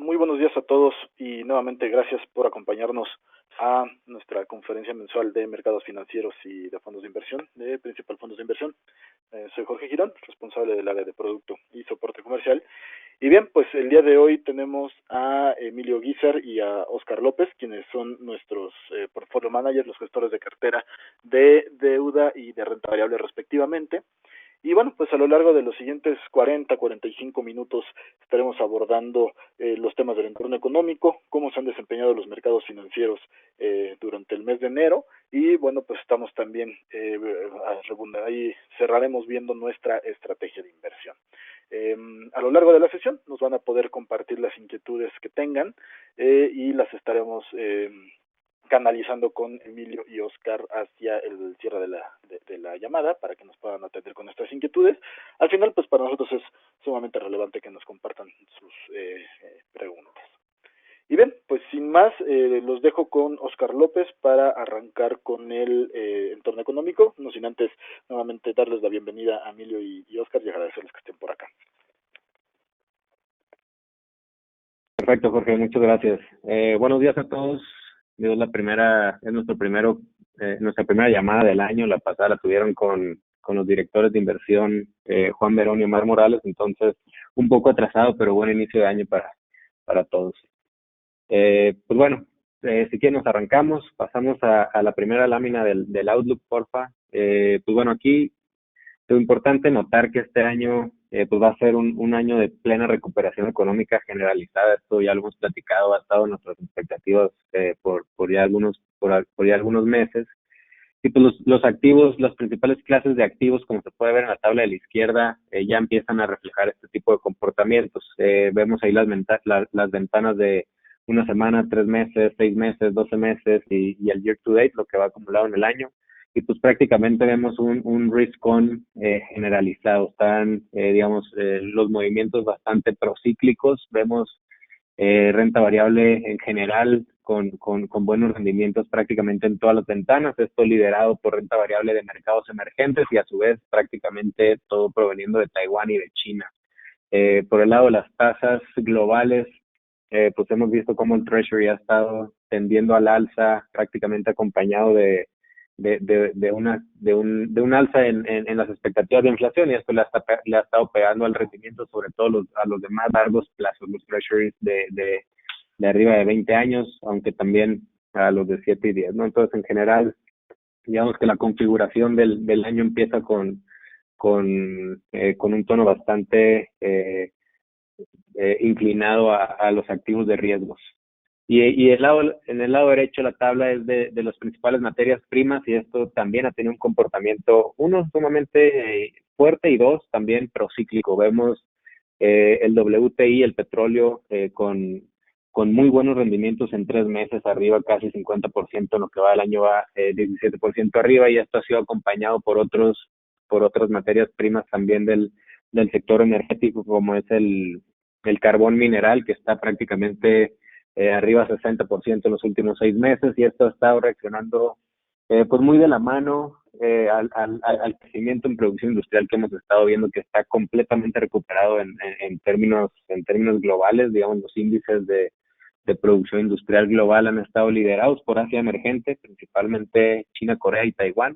Muy buenos días a todos y nuevamente gracias por acompañarnos a nuestra conferencia mensual de mercados financieros y de fondos de inversión, de Principal Fondos de Inversión. Soy Jorge Girón, responsable del área de producto y soporte comercial. Y bien, pues el día de hoy tenemos a Emilio Guizar y a Oscar López, quienes son nuestros portfolio managers, los gestores de cartera de deuda y de renta variable respectivamente. Y bueno, pues a lo largo de los siguientes 45 minutos estaremos abordando los temas del entorno económico, cómo se han desempeñado los mercados financieros durante el mes de enero y bueno, pues estamos también, ahí cerraremos viendo nuestra estrategia de inversión. A lo largo de la sesión nos van a poder compartir las inquietudes que tengan y las estaremos canalizando con Emilio y Oscar hacia el cierre de la llamada para que nos puedan atender con nuestras inquietudes. Al final, pues para nosotros es sumamente relevante que nos compartan sus preguntas. Y bien, pues sin más, los dejo con Oscar López para arrancar con el entorno económico, no sin antes nuevamente darles la bienvenida a Emilio y Oscar y agradecerles que estén por acá. Perfecto, Jorge, muchas gracias. Buenos días a todos. Es nuestra primera llamada del año. La pasada la tuvieron con los directores de inversión, Juan Verón y Omar Morales, entonces un poco atrasado, pero buen inicio de año para todos. Pues bueno, si quieren nos arrancamos, pasamos a la primera lámina del Outlook, porfa. Pues bueno, aquí es importante notar que este año pues va a ser un año de plena recuperación económica generalizada. Esto ya lo hemos platicado, ha estado en nuestras expectativas por ya algunos meses. Y pues los activos, las principales clases de activos, como se puede ver en la tabla de la izquierda, ya empiezan a reflejar este tipo de comportamientos. Vemos ahí las ventanas de una semana, 3 meses, 6 meses, 12 meses y el year to date, lo que va acumulado en el año. Y pues prácticamente vemos un risk-on generalizado. Están, los movimientos bastante procíclicos. Vemos renta variable en general con buenos rendimientos prácticamente en todas las ventanas. Esto liderado por renta variable de mercados emergentes y a su vez prácticamente todo proveniendo de Taiwán y de China. Por el lado de las tasas globales, pues hemos visto cómo el Treasury ha estado tendiendo al alza, prácticamente acompañado de un alza en las expectativas de inflación, y esto le ha estado pegando al rendimiento, sobre todo a los de más largos plazos, los treasuries de arriba de 20 años, aunque también a los de 7 y 10, ¿no? Entonces, en general, digamos que la configuración del año empieza con un tono bastante inclinado a los activos de riesgos. Y en el lado derecho la tabla es de las principales materias primas, y esto también ha tenido un comportamiento, uno, sumamente fuerte, y dos, también procíclico. Vemos el WTI, el petróleo, con muy buenos rendimientos en 3 meses, arriba casi 50%, en lo que va del año va 17% arriba, y esto ha sido acompañado por otras materias primas también del sector energético, como es el carbón mineral, que está prácticamente arriba 60% en los últimos 6 meses, y esto ha estado reaccionando pues muy de la mano al crecimiento en producción industrial que hemos estado viendo, que está completamente recuperado en términos globales. Digamos, los índices de producción industrial global han estado liderados por Asia emergente, principalmente China, Corea y Taiwán,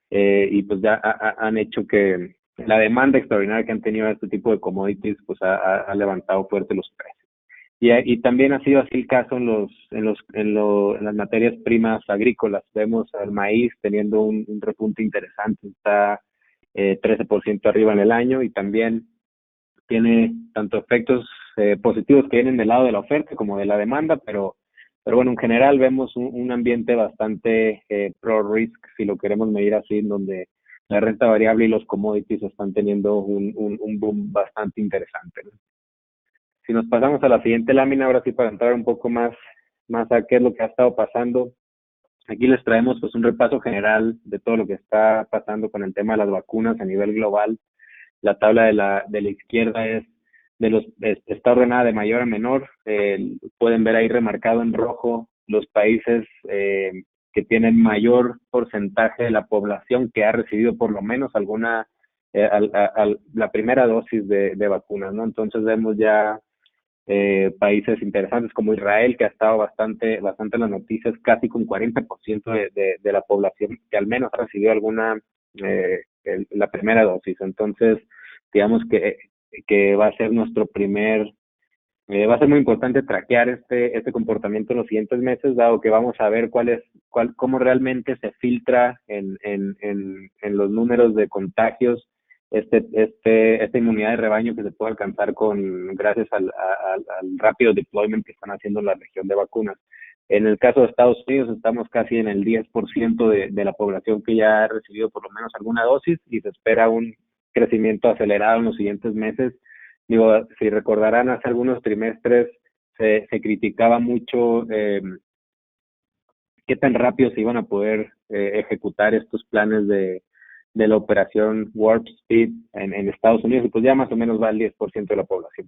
y pues ya han hecho que la demanda extraordinaria que han tenido este tipo de commodities pues ha levantado fuerte los precios. Y también ha sido así el caso en las materias primas agrícolas. Vemos al maíz teniendo un repunte interesante, está 13% arriba en el año, y también tiene tanto efectos positivos que vienen del lado de la oferta como de la demanda, pero bueno, en general vemos un ambiente bastante pro-risk, si lo queremos medir así, en donde la renta variable y los commodities están teniendo un boom bastante interesante, ¿no? Si nos pasamos a la siguiente lámina, ahora sí, para entrar un poco más a qué es lo que ha estado pasando, aquí les traemos pues un repaso general de todo lo que está pasando con el tema de las vacunas a nivel global. La tabla de la izquierda está ordenada de mayor a menor. Pueden ver ahí remarcado en rojo los países que tienen mayor porcentaje de la población que ha recibido por lo menos alguna la primera dosis de vacunas, ¿no? Entonces vemos ya países interesantes como Israel, que ha estado bastante en las noticias, casi con 40% de la población que al menos recibió alguna, la primera dosis. Entonces, digamos que va a ser va a ser muy importante traquear este comportamiento en los siguientes meses, dado que vamos a ver cómo realmente se filtra en los números de contagios esta inmunidad de rebaño que se puede alcanzar gracias al rápido deployment que están haciendo en la región de vacunas. En el caso de Estados Unidos estamos casi en el 10% de la población que ya ha recibido por lo menos alguna dosis y se espera un crecimiento acelerado en los siguientes meses. Digo, si recordarán, hace algunos trimestres se criticaba mucho qué tan rápido se iban a poder ejecutar estos planes de la operación Warp Speed en Estados Unidos, y pues ya más o menos va el 10% de la población.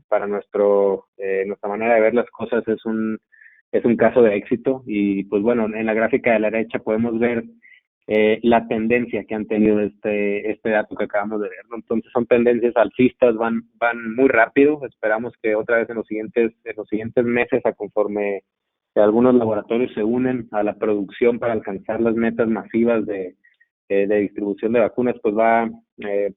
Para nuestra manera de ver las cosas es un caso de éxito, y pues bueno, en la gráfica de la derecha podemos ver la tendencia que han tenido este dato que acabamos de ver, ¿no? Entonces son tendencias alcistas, van muy rápido. Esperamos que otra vez en los siguientes meses, a conforme algunos laboratorios se unen a la producción para alcanzar las metas masivas de distribución de vacunas, pues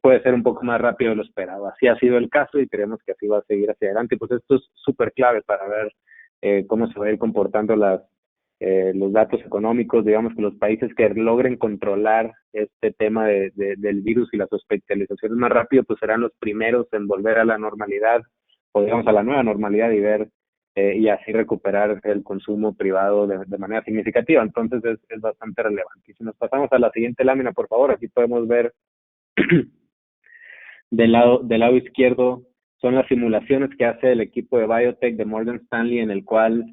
puede ser un poco más rápido de lo esperado. Así ha sido el caso y creemos que así va a seguir hacia adelante. Pues esto es súper clave para ver cómo se va a ir comportando los datos económicos. Digamos que los países que logren controlar este tema del virus y las hospitalizaciones más rápido, pues serán los primeros en volver a la normalidad, o digamos a la nueva normalidad, y así recuperar el consumo privado de manera significativa. Entonces es bastante relevante. Y si nos pasamos a la siguiente lámina, por favor, aquí podemos ver del lado izquierdo son las simulaciones que hace el equipo de biotech de Morgan Stanley, en el cual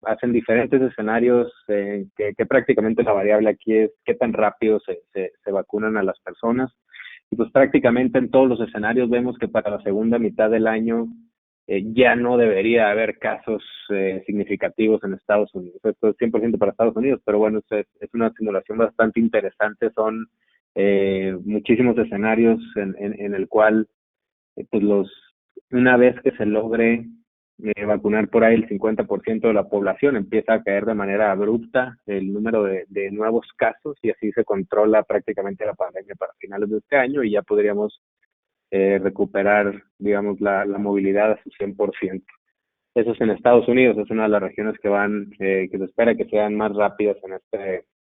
hacen diferentes escenarios, que prácticamente la variable aquí es qué tan rápido se vacunan a las personas. Y pues prácticamente en todos los escenarios vemos que para la segunda mitad del año ya no debería haber casos significativos en Estados Unidos. Esto es 100% para Estados Unidos, pero bueno, es una simulación bastante interesante. Son muchísimos escenarios en el cual pues una vez que se logre vacunar por ahí el 50% de la población, empieza a caer de manera abrupta el número de nuevos casos, y así se controla prácticamente la pandemia para finales de este año, y ya podríamos recuperar, digamos, la movilidad a su 100%. Eso es en Estados Unidos, es una de las regiones que se espera que sean más rápidas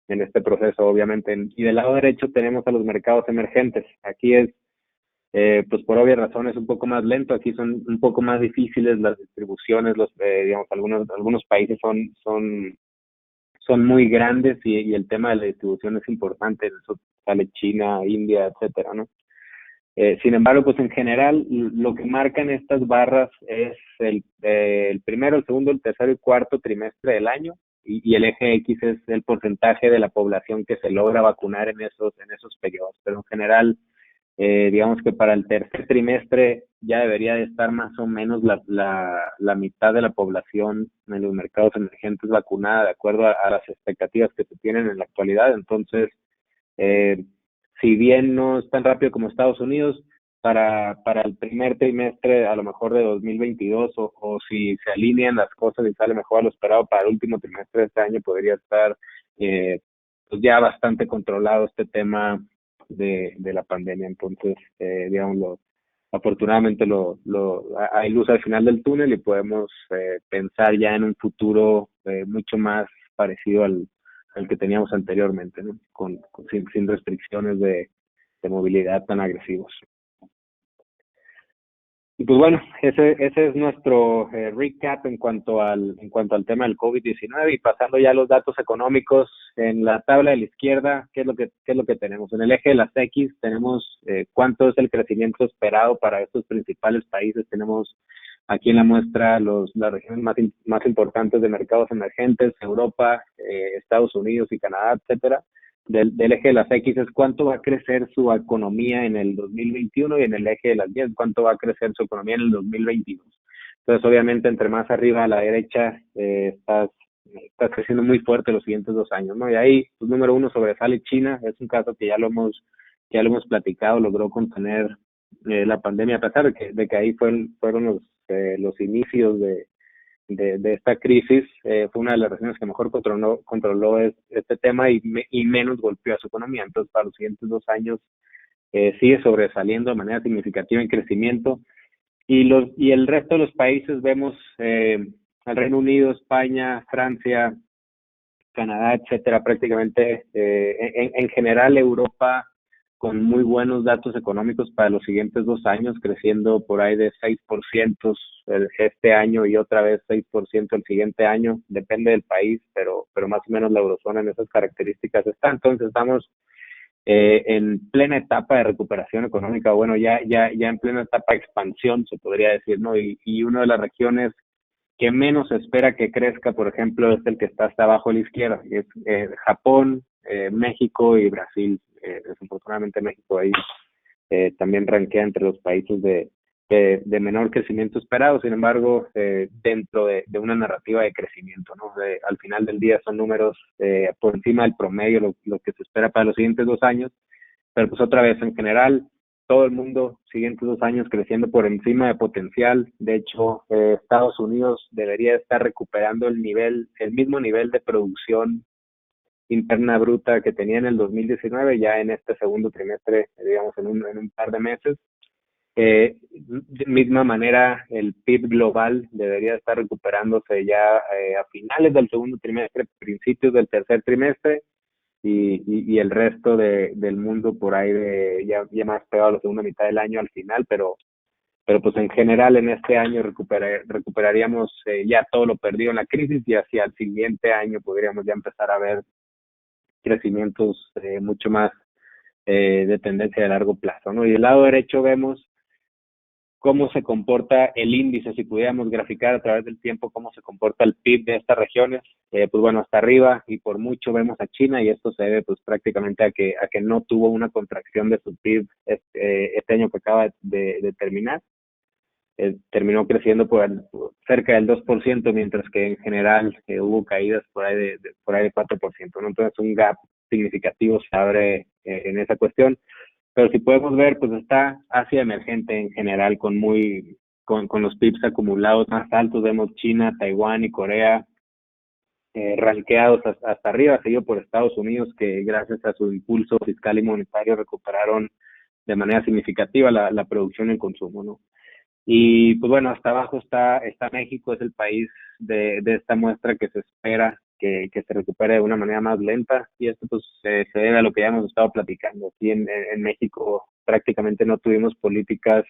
en este proceso, obviamente. Y del lado derecho tenemos a los mercados emergentes. Aquí pues por obvias razones, un poco más lento. Aquí son un poco más difíciles las distribuciones. Digamos, algunos países son muy grandes, y el tema de la distribución es importante. Eso sale China, India, etcétera, ¿no? Sin embargo, pues en general lo que marcan estas barras es el primero, el segundo, el tercero y cuarto trimestre del año, y el eje X es el porcentaje de la población que se logra vacunar en esos periodos. Pero en general, digamos que para el tercer trimestre ya debería de estar más o menos la mitad de la población en los mercados emergentes vacunada, de acuerdo a las expectativas que se tienen en la actualidad. Entonces, si bien no es tan rápido como Estados Unidos, para el primer trimestre a lo mejor de 2022, o si se alinean las cosas y sale mejor a lo esperado, para el último trimestre de este año podría estar pues ya bastante controlado este tema de la pandemia. Entonces, digamos, afortunadamente hay luz al final del túnel, y podemos pensar ya en un futuro mucho más parecido al que teníamos anteriormente, ¿no? Sin restricciones de movilidad tan agresivos. Y pues bueno, ese es nuestro recap en cuanto al tema del COVID-19, y pasando ya a los datos económicos. En la tabla de la izquierda, ¿qué es lo que tenemos? En el eje de las X tenemos cuánto es el crecimiento esperado para estos principales países. Tenemos aquí en la muestra las regiones más importantes de mercados emergentes: Europa, Estados Unidos y Canadá, etcétera. Del eje de las X es cuánto va a crecer su economía en el 2021, y en el eje de las Y cuánto va a crecer su economía en el 2022. Entonces, obviamente, entre más arriba a la derecha estás creciendo muy fuerte los siguientes 2 años, ¿no? Y ahí, pues, número uno, sobresale China. Es un caso que ya lo hemos platicado. Logró contener la pandemia, a pesar de que ahí fueron los inicios de esta crisis, fue una de las regiones que mejor controló este tema y menos golpeó a su economía. Entonces, para los siguientes 2 años sigue sobresaliendo de manera significativa en crecimiento. Y el resto de los países vemos al Reino Unido, España, Francia, Canadá, etcétera, prácticamente en general Europa con muy buenos datos económicos para los siguientes 2 años, creciendo por ahí de 6% este año y otra vez 6% el siguiente año, depende del país, pero más o menos la eurozona en esas características está. Entonces estamos en plena etapa de recuperación económica, bueno, ya en plena etapa de expansión, se podría decir, ¿no? Y una de las regiones que menos se espera que crezca, por ejemplo, es el que está hasta abajo a la izquierda, que es Japón, México y Brasil. Desafortunadamente México ahí también rankea entre los países de menor crecimiento esperado. Sin embargo, dentro de una narrativa de crecimiento, ¿no? Al final del día son números por encima del promedio, lo que se espera para los siguientes 2 años, pero pues otra vez, en general, todo el mundo, siguientes 2 años creciendo por encima de potencial. De hecho, Estados Unidos debería estar recuperando el mismo nivel de producción interna bruta que tenía en el 2019, ya en este segundo trimestre, digamos, en un par de meses. De misma manera, el PIB global debería estar recuperándose ya a finales del segundo trimestre, principios del tercer trimestre, y el resto del mundo por ahí ya más pegado a la segunda mitad del año al final, pero pues en general en este año recuperaríamos ya todo lo perdido en la crisis, y hacia el siguiente año podríamos ya empezar a ver crecimientos mucho más de tendencia de largo plazo, ¿no? Y del lado derecho vemos cómo se comporta el índice, si pudiéramos graficar a través del tiempo cómo se comporta el PIB de estas regiones. Pues bueno, hasta arriba y por mucho vemos a China, y esto se debe pues prácticamente a que no tuvo una contracción de su PIB este año que acaba de terminar. Terminó creciendo por cerca del 2%, mientras que en general hubo caídas por ahí de 4%, ¿no? Entonces un gap significativo se abre en esa cuestión. Pero si podemos ver, pues está Asia emergente en general con los PIBs acumulados más altos. Vemos China, Taiwán y Corea ranqueados hasta arriba, seguido por Estados Unidos, que gracias a su impulso fiscal y monetario recuperaron de manera significativa la producción y el consumo, ¿no? Y pues bueno, hasta abajo está México, es el país de esta muestra que se espera que se recupere de una manera más lenta, y esto pues se debe a lo que ya hemos estado platicando. Aquí en México prácticamente no tuvimos políticas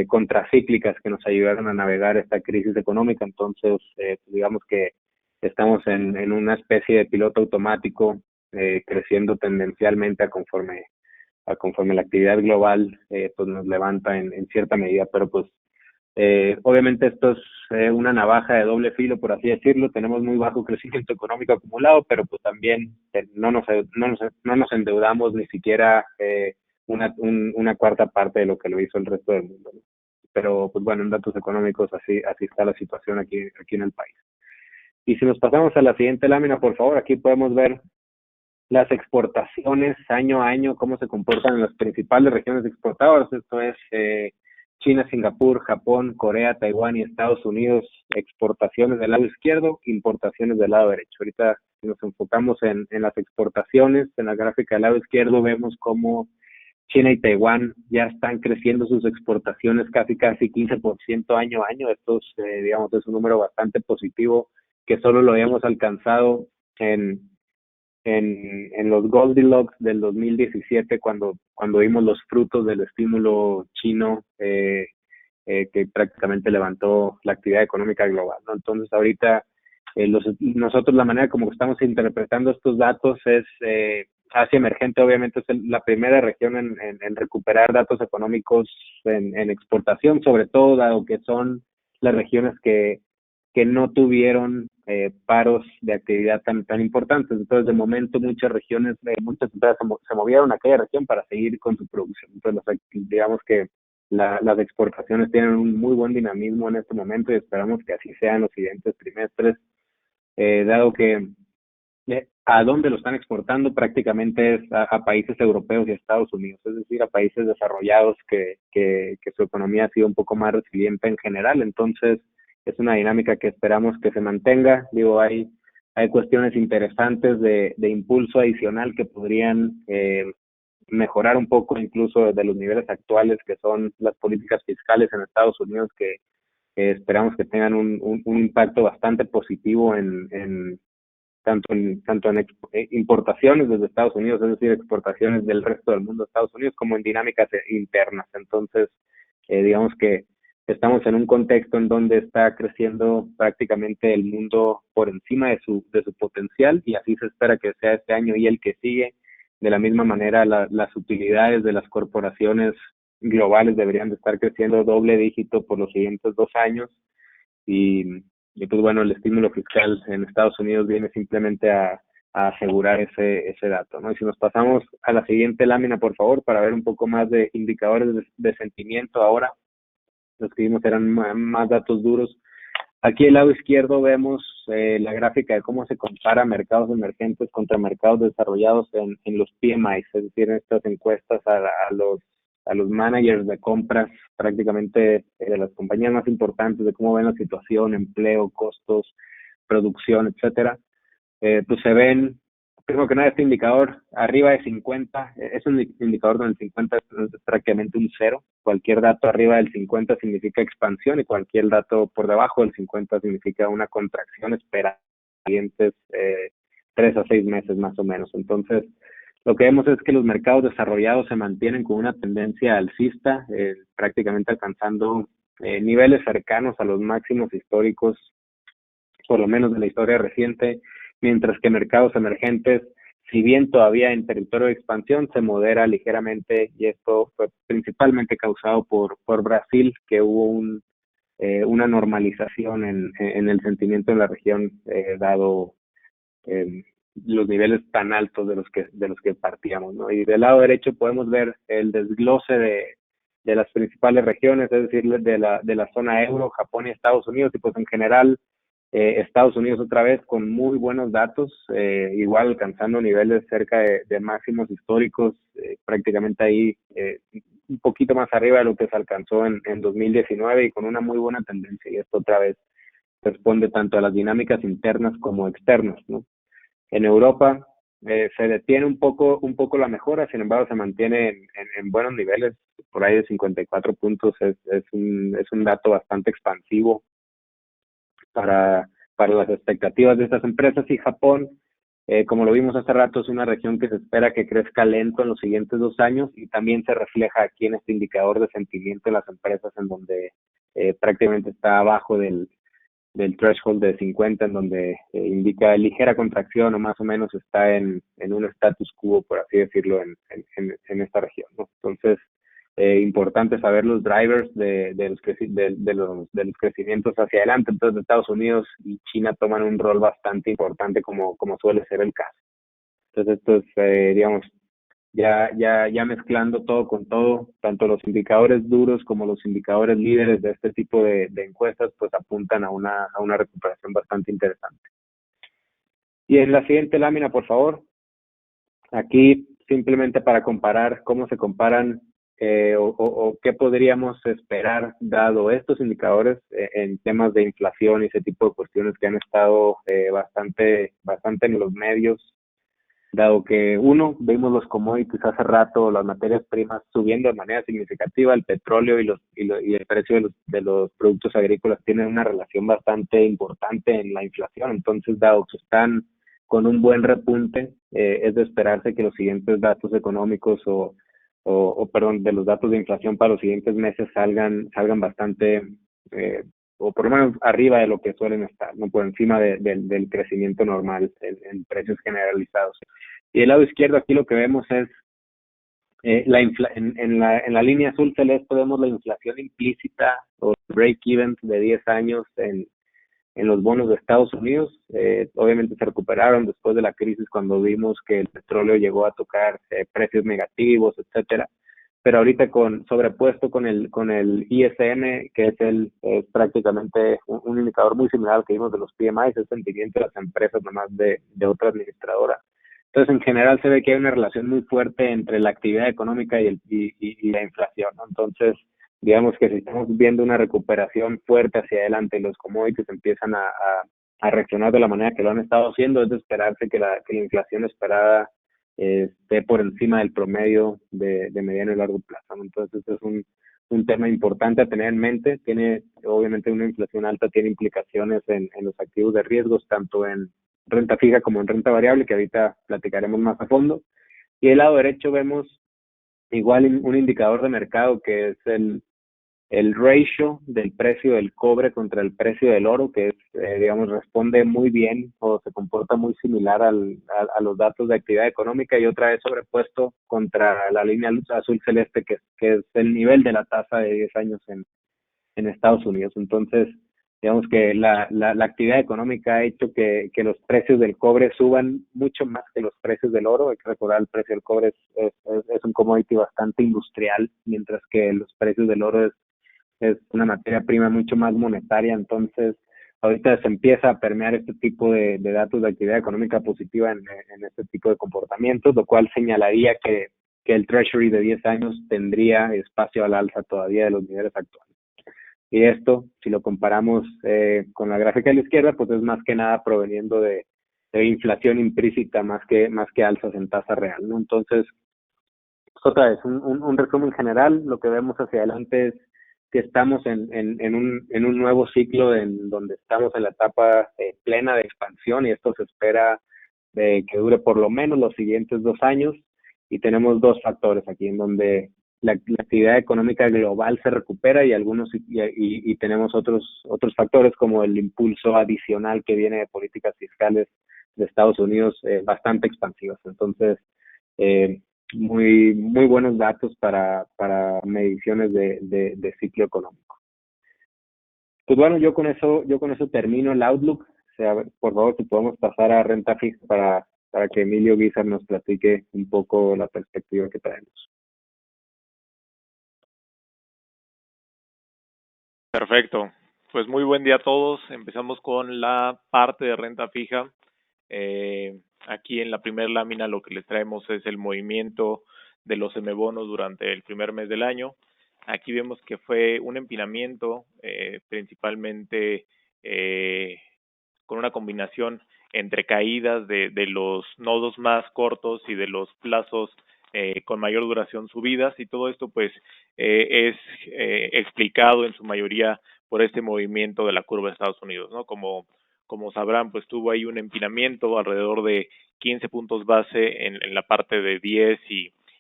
contracíclicas que nos ayudaran a navegar esta crisis económica. Entonces pues digamos que estamos en una especie de piloto automático, creciendo tendencialmente a conforme la actividad global pues nos levanta en cierta medida, pero pues obviamente esto es una navaja de doble filo, por así decirlo. Tenemos muy bajo crecimiento económico acumulado, pero pues también no nos endeudamos ni siquiera una cuarta parte de lo que lo hizo el resto del mundo, ¿no? Pero pues bueno, en datos económicos así está la situación aquí en el país. Y si nos pasamos a la siguiente lámina, por favor, aquí podemos ver las exportaciones año a año, cómo se comportan en las principales regiones exportadoras. Esto es China, Singapur, Japón, Corea, Taiwán y Estados Unidos. Exportaciones del lado izquierdo, importaciones del lado derecho. Ahorita, si nos enfocamos en las exportaciones, en la gráfica del lado izquierdo vemos cómo China y Taiwán ya están creciendo sus exportaciones casi 15% año a año. Esto es, digamos, es un número bastante positivo, que solo lo habíamos alcanzado en los Goldilocks del 2017, cuando vimos los frutos del estímulo chino que prácticamente levantó la actividad económica global, ¿no? Entonces ahorita nosotros la manera como estamos interpretando estos datos es Asia emergente obviamente es la primera región en recuperar datos económicos en exportación, sobre todo dado que son las regiones que no tuvieron paros de actividad tan importantes. Entonces, de momento, muchas regiones, muchas empresas se movieron a aquella región para seguir con su producción. Entonces, digamos que las exportaciones tienen un muy buen dinamismo en este momento, y esperamos que así sea en los siguientes trimestres, dado que ¿A dónde lo están exportando? Prácticamente es a países europeos y a Estados Unidos, es decir, a países desarrollados que su economía ha sido un poco más resiliente en general. Entonces, es una dinámica que esperamos que se mantenga. Digo, hay cuestiones interesantes de impulso adicional que podrían mejorar un poco incluso de los niveles actuales, que son las políticas fiscales en Estados Unidos, que esperamos que tengan un impacto bastante positivo en tanto en importaciones desde Estados Unidos, es decir, exportaciones del resto del mundo a Estados Unidos, como en dinámicas internas. Entonces, digamos que estamos en un contexto en donde está creciendo prácticamente el mundo por encima de su potencial, y así se espera que sea este año y el que sigue. De la misma manera, las utilidades de las corporaciones globales deberían de estar creciendo doble dígito por los siguientes 2 años, y, y pues bueno, el estímulo fiscal en Estados Unidos viene simplemente a asegurar ese dato, ¿no? Y si nos pasamos a la siguiente lámina, por favor, para ver un poco más de indicadores de sentimiento ahora. Los que vimos eran más datos duros. Aquí del lado izquierdo vemos la gráfica de cómo se compara mercados emergentes contra mercados desarrollados en los PMIs, es decir, en estas encuestas a los managers de compras prácticamente de las compañías más importantes, de cómo ven la situación, empleo, costos, producción, etcétera. Pues se ven, primero que nada, este indicador arriba de 50, es un indicador donde el 50 es prácticamente un cero. Cualquier dato arriba del 50 significa expansión, y cualquier dato por debajo del 50 significa una contracción esperada en los siguientes 3 a 6 meses más o menos. Entonces, lo que vemos es que los mercados desarrollados se mantienen con una tendencia alcista, prácticamente alcanzando niveles cercanos a los máximos históricos, por lo menos de la historia reciente, mientras que mercados emergentes, si bien todavía en territorio de expansión, se modera ligeramente, y esto fue principalmente causado por Brasil, que hubo una normalización en el sentimiento en la región, dado los niveles tan altos de los que partíamos, ¿no? Y del lado derecho podemos ver el desglose de las principales regiones, es decir, de la zona euro, Japón y Estados Unidos, y pues en general Estados Unidos otra vez con muy buenos datos, igual alcanzando niveles cerca de máximos históricos, prácticamente ahí un poquito más arriba de lo que se alcanzó en 2019, y con una muy buena tendencia, y esto otra vez responde tanto a las dinámicas internas como externas, ¿no? En Europa se detiene un poco la mejora, sin embargo se mantiene en buenos niveles, por ahí de 54 puntos, es un dato bastante expansivo para las expectativas de estas empresas. Y Japón, como lo vimos hace rato, es una región que se espera que crezca lento en los siguientes 2 años, y también se refleja aquí en este indicador de sentimiento de las empresas, en donde prácticamente está abajo del threshold de 50, en donde indica ligera contracción, o más o menos está en un status quo, por así decirlo, en esta región, ¿no? Entonces, importante saber los drivers de los crecimientos hacia adelante. Entonces, Estados Unidos y China toman un rol bastante importante, como suele ser el caso. Entonces, esto es, digamos, ya mezclando todo con todo, tanto los indicadores duros como los indicadores líderes de este tipo de encuestas, pues apuntan a una recuperación bastante interesante. Y en la siguiente lámina, por favor, aquí simplemente para comparar cómo se comparan o qué podríamos esperar dado estos indicadores en temas de inflación y ese tipo de cuestiones que han estado bastante en los medios, dado que vimos los commodities hace rato, las materias primas subiendo de manera significativa, el petróleo y el precio de los productos agrícolas tienen una relación bastante importante en la inflación. Entonces, dado que están con un buen repunte, es de esperarse que los siguientes datos económicos de los datos de inflación para los siguientes meses salgan bastante, o por lo menos arriba de lo que suelen estar, no por encima del crecimiento normal en precios generalizados. Y del lado izquierdo aquí lo que vemos es en la línea azul celeste vemos la inflación implícita o break-even de 10 años en los bonos de Estados Unidos. Obviamente se recuperaron después de la crisis, cuando vimos que el petróleo llegó a tocar precios negativos, etcétera. pero ahorita sobrepuesto con el ISM, que es prácticamente un indicador muy similar al que vimos de los PMI, es el sentimiento de las empresas nomás de otra administradora. Entonces, en general se ve que hay una relación muy fuerte entre la actividad económica y la inflación, ¿no? Entonces, digamos que si estamos viendo una recuperación fuerte hacia adelante y los commodities empiezan a reaccionar de la manera que lo han estado haciendo, es de esperarse que la inflación esperada esté por encima del promedio de mediano y largo plazo, ¿no? Entonces, es un tema importante a tener en mente. Obviamente, una inflación alta tiene implicaciones en los activos de riesgos, tanto en renta fija como en renta variable, que ahorita platicaremos más a fondo. Y del lado derecho vemos igual un indicador de mercado que es el ratio del precio del cobre contra el precio del oro, que es, digamos, responde muy bien o se comporta muy similar a los datos de actividad económica, y otra vez sobrepuesto contra la línea azul celeste, que es el nivel de la tasa de 10 años en Estados Unidos. Entonces, digamos que la actividad económica ha hecho que los precios del cobre suban mucho más que los precios del oro. Hay que recordar, el precio del cobre es un commodity bastante industrial, mientras que los precios del oro es una materia prima mucho más monetaria. Entonces, ahorita se empieza a permear este tipo de datos de actividad económica positiva en este tipo de comportamientos, lo cual señalaría que el Treasury de 10 años tendría espacio al alza todavía de los niveles actuales. Y esto, si lo comparamos con la gráfica de la izquierda, pues es más que nada proveniendo de inflación implícita más que alzas en tasa real, ¿no? Entonces, otra vez, un resumen general, lo que vemos hacia adelante es que estamos en un nuevo ciclo en donde estamos en la etapa plena de expansión, y esto se espera que dure por lo menos los siguientes 2 años, y tenemos dos factores aquí en donde la actividad económica global se recupera, y tenemos otros factores como el impulso adicional que viene de políticas fiscales de Estados Unidos bastante expansivas. Entonces, eh, muy buenos datos para mediciones de ciclo económico. Pues bueno, yo con eso termino el outlook. O sea, por favor, si podemos pasar a renta fija para que Emilio Guizar nos platique un poco la perspectiva que traemos. Perfecto. Pues muy buen día a todos. Empezamos con la parte de renta fija. Aquí en la primera lámina lo que les traemos es el movimiento de los M-bonos durante el primer mes del año. Aquí vemos que fue un empinamiento principalmente con una combinación entre caídas de los nodos más cortos y de los plazos con mayor duración subidas, y todo esto pues es explicado en su mayoría por este movimiento de la curva de Estados Unidos, ¿no? Como sabrán, pues tuvo ahí un empinamiento alrededor de 15 puntos base en la parte de 10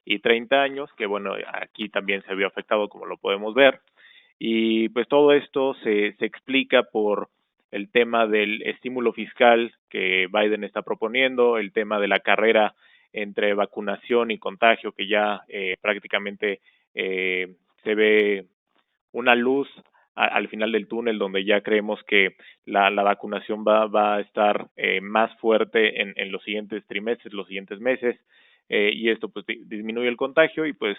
y 30 años, que bueno, aquí también se vio afectado como lo podemos ver, y pues todo esto se explica por el tema del estímulo fiscal que Biden está proponiendo, el tema de la carrera entre vacunación y contagio, que ya prácticamente se ve una luz al final del túnel, donde ya creemos que la vacunación va a estar más fuerte en los siguientes trimestres, los siguientes meses, y esto pues disminuye el contagio y pues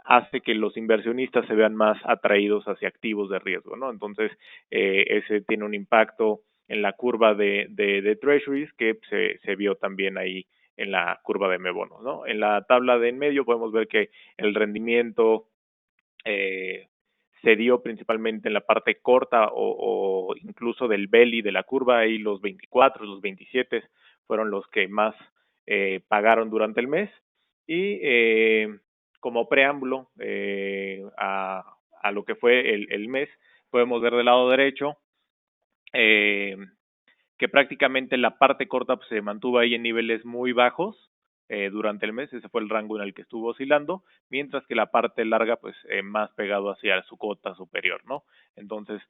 hace que los inversionistas se vean más atraídos hacia activos de riesgo, ¿no? Entonces, ese tiene un impacto en la curva de treasuries que se vio también ahí en la curva de M-bonos, ¿no? En la tabla de en medio podemos ver que el rendimiento se dio principalmente en la parte corta o incluso del belly de la curva, ahí los 24, los 27 fueron los que más pagaron durante el mes, y como preámbulo a lo que fue el mes, podemos ver del lado derecho que prácticamente la parte corta pues, se mantuvo ahí en niveles muy bajos durante el mes. Ese fue el rango en el que estuvo oscilando, mientras que la parte larga pues más pegado hacia su cota superior, ¿no? Entonces,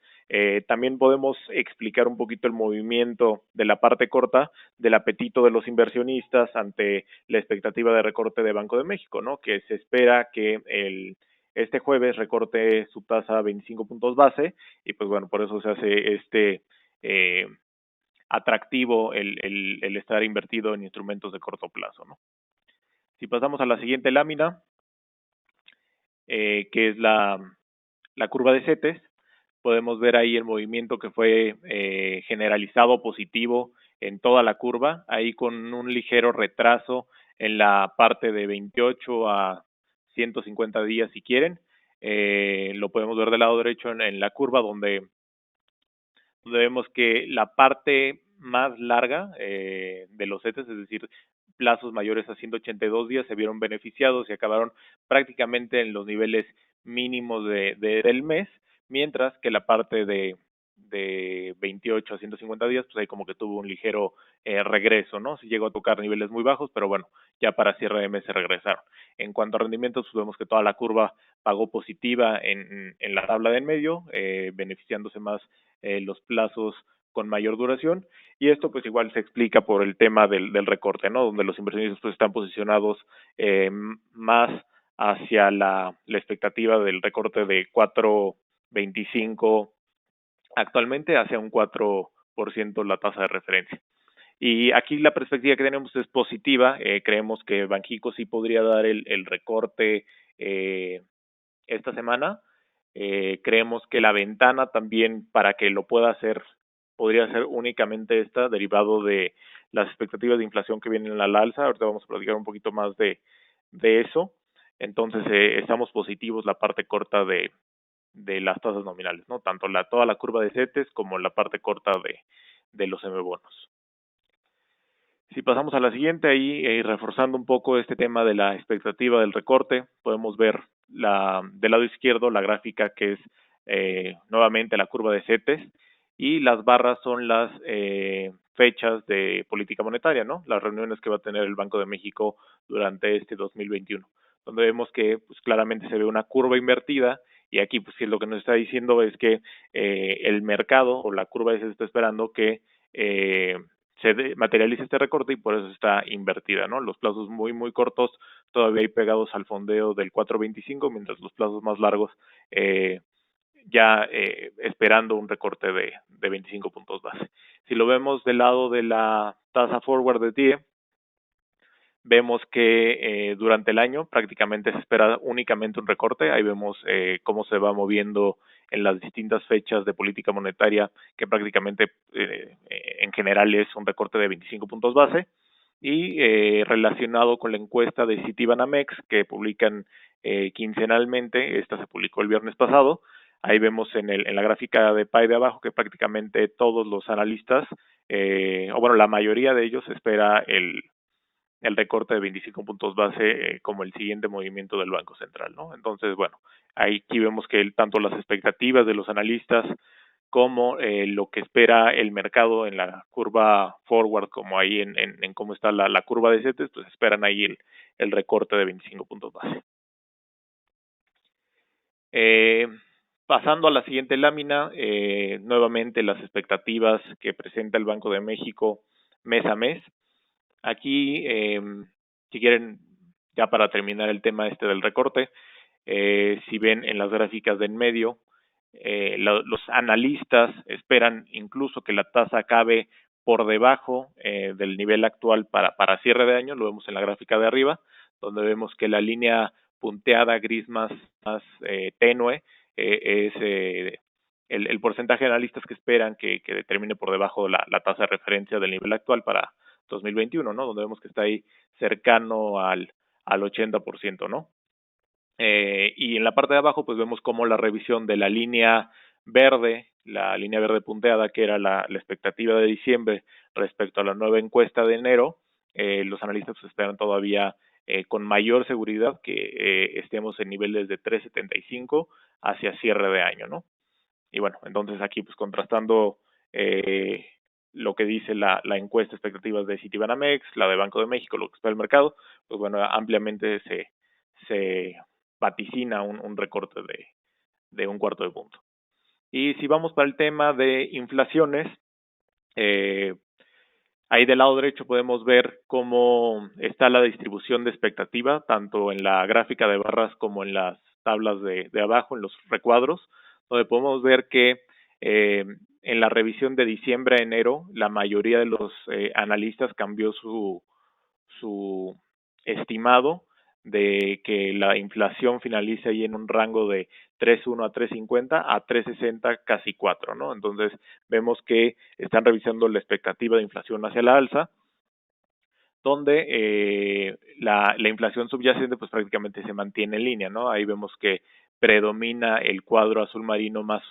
también podemos explicar un poquito el movimiento de la parte corta del apetito de los inversionistas ante la expectativa de recorte de Banco de México, ¿no? Que se espera que este jueves recorte su tasa a 25 puntos base, y pues bueno, por eso se hace atractivo el estar invertido en instrumentos de corto plazo, ¿no? Si pasamos a la siguiente lámina, que es la curva de CETES. Podemos ver ahí el movimiento que fue generalizado positivo en toda la curva, ahí con un ligero retraso en la parte de 28 a 150 días si quieren. Lo podemos ver del lado derecho en la curva donde vemos que la parte más larga de los CETES, es decir, plazos mayores a 182 días, se vieron beneficiados y acabaron prácticamente en los niveles mínimos del mes, mientras que la parte de 28 a 150 días, pues ahí como que tuvo un ligero regreso, ¿no? Sí llegó a tocar niveles muy bajos, pero bueno, ya para cierre de mes se regresaron. En cuanto a rendimientos, pues vemos que toda la curva pagó positiva en la tabla de en medio, beneficiándose más los plazos con mayor duración, y esto pues igual se explica por el tema del recorte, ¿no? Donde los inversionistas pues están posicionados más hacia la expectativa del recorte de 4.25 actualmente hacia un 4% la tasa de referencia. Y aquí la perspectiva que tenemos es positiva. Creemos que Banxico sí podría dar el recorte esta semana. Creemos que la ventana también para que lo pueda hacer podría ser únicamente esta, derivado de las expectativas de inflación que vienen al alza. Ahorita vamos a platicar un poquito más de eso. Entonces estamos positivos la parte corta de las tasas nominales, ¿no? Tanto toda la curva de CETES como la parte corta de los M-bonos. Si pasamos a la siguiente, ahí reforzando un poco este tema de la expectativa del recorte, podemos ver del lado izquierdo la gráfica que es nuevamente la curva de CETES, y las barras son las fechas de política monetaria, ¿no? Las reuniones que va a tener el Banco de México durante este 2021, donde vemos que pues claramente se ve una curva invertida, y aquí pues lo que nos está diciendo es que el mercado o la curva se está esperando que se materializa este recorte, y por eso está invertida, ¿no? Los plazos muy cortos todavía hay pegados al fondeo del 4.25, mientras los plazos más largos ya esperando un recorte de 25 puntos base. Si lo vemos del lado de la tasa forward de 10, vemos que durante el año prácticamente se espera únicamente un recorte. Ahí vemos cómo se va moviendo en las distintas fechas de política monetaria, que prácticamente en general es un recorte de 25 puntos base, y relacionado con la encuesta de Citibanamex que publican quincenalmente. Esta se publicó el viernes pasado. Ahí vemos en la gráfica de pie de abajo que prácticamente todos los analistas, o bueno, la mayoría de ellos espera el recorte de 25 puntos base como el siguiente movimiento del Banco Central, ¿no? Entonces, bueno, aquí vemos que tanto las expectativas de los analistas como lo que espera el mercado en la curva forward, como ahí en cómo está la curva de CETES, pues esperan ahí el recorte de 25 puntos base. Pasando a la siguiente lámina, nuevamente las expectativas que presenta el Banco de México mes a mes. Aquí, si quieren, ya para terminar el tema del recorte, si ven en las gráficas de en medio, los analistas esperan incluso que la tasa acabe por debajo del nivel actual para cierre de año. Lo vemos en la gráfica de arriba, donde vemos que la línea punteada gris más tenue es el porcentaje de analistas que esperan que termine por debajo la tasa de referencia del nivel actual para 2021, ¿no? Donde vemos que está ahí cercano al 80%, ¿no? Y en la parte de abajo pues vemos como la revisión de la línea verde punteada, que era la expectativa de diciembre respecto a la nueva encuesta de enero. Los analistas pues esperan todavía con mayor seguridad que estemos en niveles de 3.75 hacia cierre de año, ¿no? Y bueno, entonces aquí pues contrastando lo que dice la encuesta de expectativas de Citibanamex, la de Banco de México, lo que espera el mercado, pues bueno, ampliamente se vaticina un recorte de un cuarto de punto. Y si vamos para el tema de inflaciones, ahí del lado derecho podemos ver cómo está la distribución de expectativa, tanto en la gráfica de barras como en las tablas de abajo, en los recuadros, donde podemos ver que en la revisión de diciembre a enero, la mayoría de los analistas cambió su estimado de que la inflación finalice ahí en un rango de 3.1 a 3.50 a 3.60, casi 4, ¿no? Entonces vemos que están revisando la expectativa de inflación hacia la alza, donde la inflación subyacente pues prácticamente se mantiene en línea, ¿no? Ahí vemos que predomina el cuadro azul marino más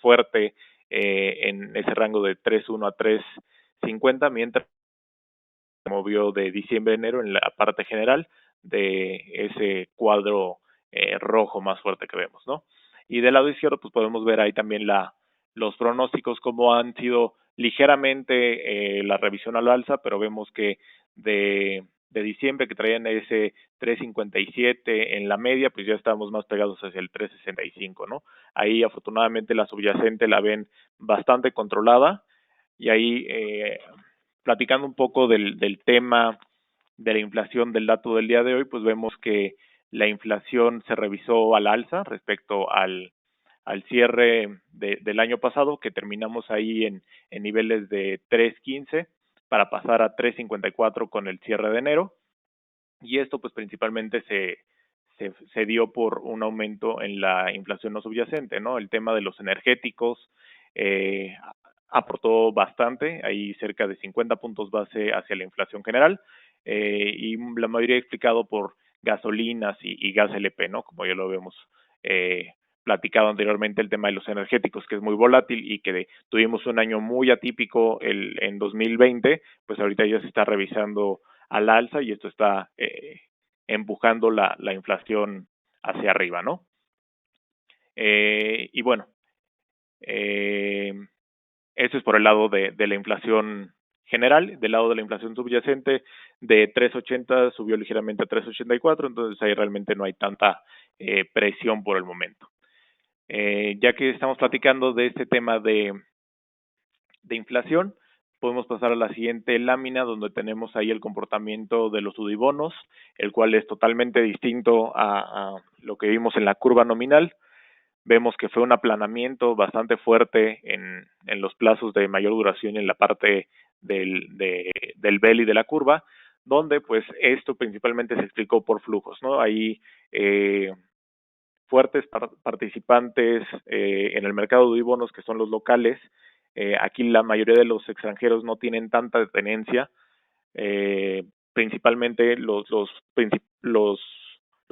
fuerte en ese rango de 3.1 a 3.50, mientras se movió de diciembre a enero en la parte general de ese cuadro rojo más fuerte que vemos, ¿no? Y del lado izquierdo pues podemos ver ahí también los pronósticos como han sido ligeramente la revisión al alza, pero vemos que de diciembre, que traían ese 3.57 en la media, pues ya estamos más pegados hacia el 3.65, ¿no? Ahí afortunadamente la subyacente la ven bastante controlada, y ahí platicando un poco del tema de la inflación del dato del día de hoy, pues vemos que la inflación se revisó al alza respecto al cierre del año pasado, que terminamos ahí en niveles de 3.15 para pasar a 3.54 con el cierre de enero, y esto pues principalmente se dio por un aumento en la inflación no subyacente, ¿no? El tema de los energéticos aportó bastante, ahí cerca de 50 puntos base hacia la inflación general, y la mayoría explicado por gasolinas y gas LP, ¿no? Como ya lo habíamos platicado anteriormente, el tema de los energéticos, que es muy volátil y que tuvimos un año muy atípico en 2020, pues ahorita ya se está revisando al alza y esto está empujando la inflación hacia arriba, ¿no? Y bueno, eso es por el lado de la inflación general. Del lado de la inflación subyacente, de 3.80 subió ligeramente a 3.84, entonces ahí realmente no hay tanta presión por el momento. Ya que estamos platicando de este tema de inflación, podemos pasar a la siguiente lámina, donde tenemos ahí el comportamiento de los UDIbonos, el cual es totalmente distinto a lo que vimos en la curva nominal. Vemos que fue un aplanamiento bastante fuerte en los plazos de mayor duración en la parte del belly de la curva, donde pues esto principalmente se explicó por flujos, ¿no? Ahí fuertes participantes en el mercado de UDIbonos, que son los locales. Aquí la mayoría de los extranjeros no tienen tanta tenencia, principalmente los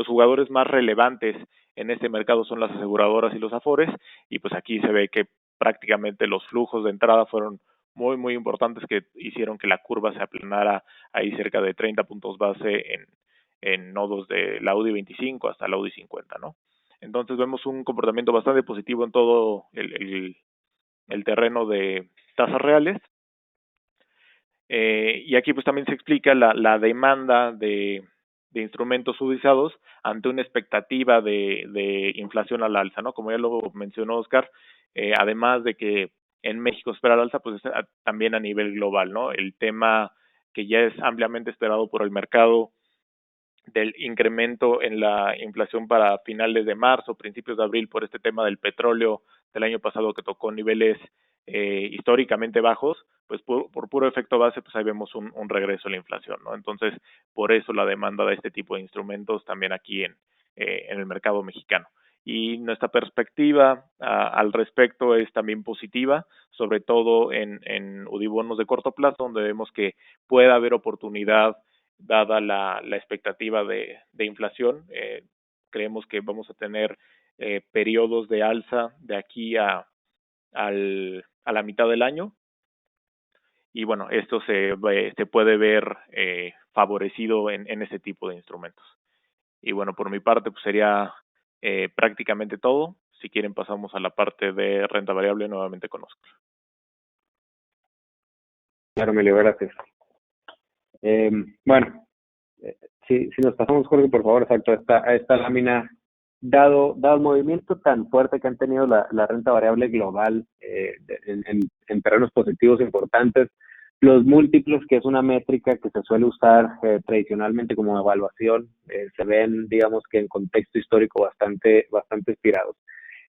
jugadores más relevantes en este mercado son las aseguradoras y los afores, y pues aquí se ve que prácticamente los flujos de entrada fueron muy importantes, que hicieron que la curva se aplanara ahí cerca de 30 puntos base en nodos de la UDI 25 hasta la UDI 50, ¿no? Entonces vemos un comportamiento bastante positivo en todo el terreno de tasas reales. Y aquí pues también se explica la demanda de instrumentos subizados ante una expectativa de inflación al alza, ¿no? Como ya lo mencionó Oscar, además de que en México espera al alza, pues también a nivel global, ¿no? El tema que ya es ampliamente esperado por el mercado del incremento en la inflación para finales de marzo, principios de abril, por este tema del petróleo del año pasado, que tocó niveles históricamente bajos, pues por puro efecto base, pues ahí vemos un regreso a la inflación, ¿no? Entonces, por eso la demanda de este tipo de instrumentos también aquí en el mercado mexicano. Y nuestra perspectiva al respecto es también positiva, sobre todo en UDIbonos de corto plazo, donde vemos que puede haber oportunidad dada la expectativa de inflación. Creemos que vamos a tener periodos de alza de aquí a la mitad del año, y bueno, esto se puede ver favorecido en ese tipo de instrumentos. Y bueno, por mi parte pues sería prácticamente todo. Si quieren pasamos a la parte de renta variable nuevamente con Oscar. Claro, Emilio, gracias. Bueno, si nos pasamos, Jorge, por favor, exacto, a esta lámina, dado el movimiento tan fuerte que han tenido la renta variable global en terrenos positivos importantes, los múltiplos, que es una métrica que se suele usar tradicionalmente como evaluación, se ven, digamos, que en contexto histórico bastante estirados.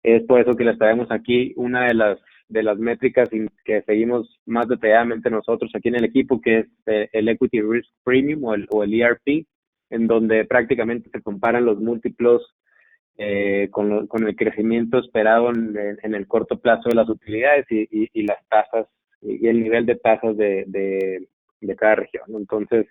Es por eso que les traemos aquí una de las métricas que seguimos más detalladamente nosotros aquí en el equipo, que es el Equity Risk Premium o el ERP. en donde prácticamente se comparan los múltiplos con el crecimiento esperado en el corto plazo de las utilidades y las tasas y el nivel de tasas de cada región, ¿no? Entonces,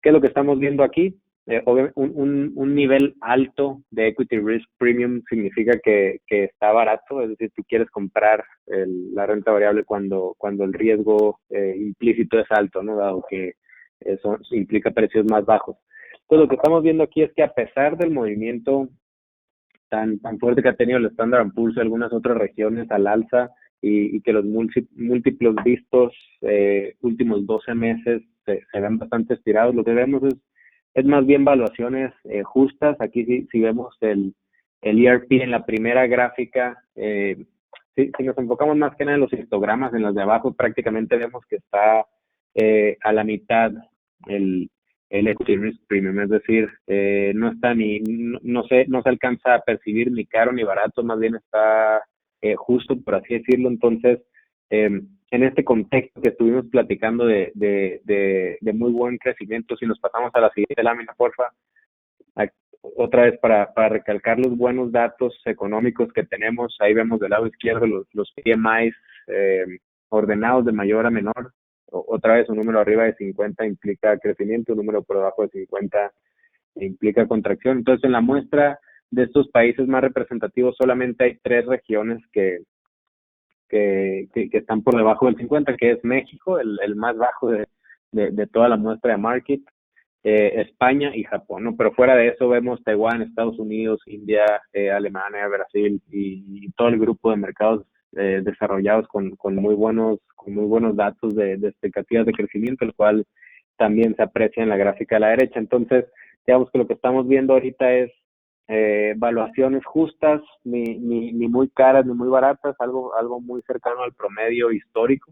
¿qué es lo que estamos viendo aquí? Un nivel alto de equity risk premium significa que está barato, es decir, tú quieres comprar la renta variable cuando el riesgo implícito es alto, ¿no? Dado que eso implica precios más bajos. Entonces, lo que estamos viendo aquí es que a pesar del movimiento tan fuerte que ha tenido el Standard & Poor's y algunas otras regiones al alza y que los múltiplos vistos últimos 12 meses se ven bastante estirados, lo que vemos es más bien valuaciones justas. Aquí si vemos el ERP en la primera gráfica, si nos enfocamos más que nada en los histogramas, en las de abajo prácticamente vemos que está a la mitad el equity risk premium, es decir, no está no se alcanza a percibir ni caro ni barato, más bien está justo, por así decirlo. Entonces, en este contexto que estuvimos platicando de muy buen crecimiento, si nos pasamos a la siguiente lámina, porfa, otra vez para recalcar los buenos datos económicos que tenemos, ahí vemos del lado izquierdo los PMIs ordenados de mayor a menor. Otra vez, un número arriba de 50 implica crecimiento, un número por debajo de 50 implica contracción. Entonces, en la muestra de estos países más representativos solamente hay 3 regiones que están por debajo del 50, que es México, el más bajo de toda la muestra de market, España y Japón, ¿no? Pero fuera de eso vemos Taiwán, Estados Unidos, India, Alemania, Brasil y todo el grupo de mercados desarrollados con muy buenos datos de expectativas de crecimiento, el cual también se aprecia en la gráfica a la derecha. Entonces, digamos que lo que estamos viendo ahorita es valuaciones justas, ni muy caras ni muy baratas, algo muy cercano al promedio histórico,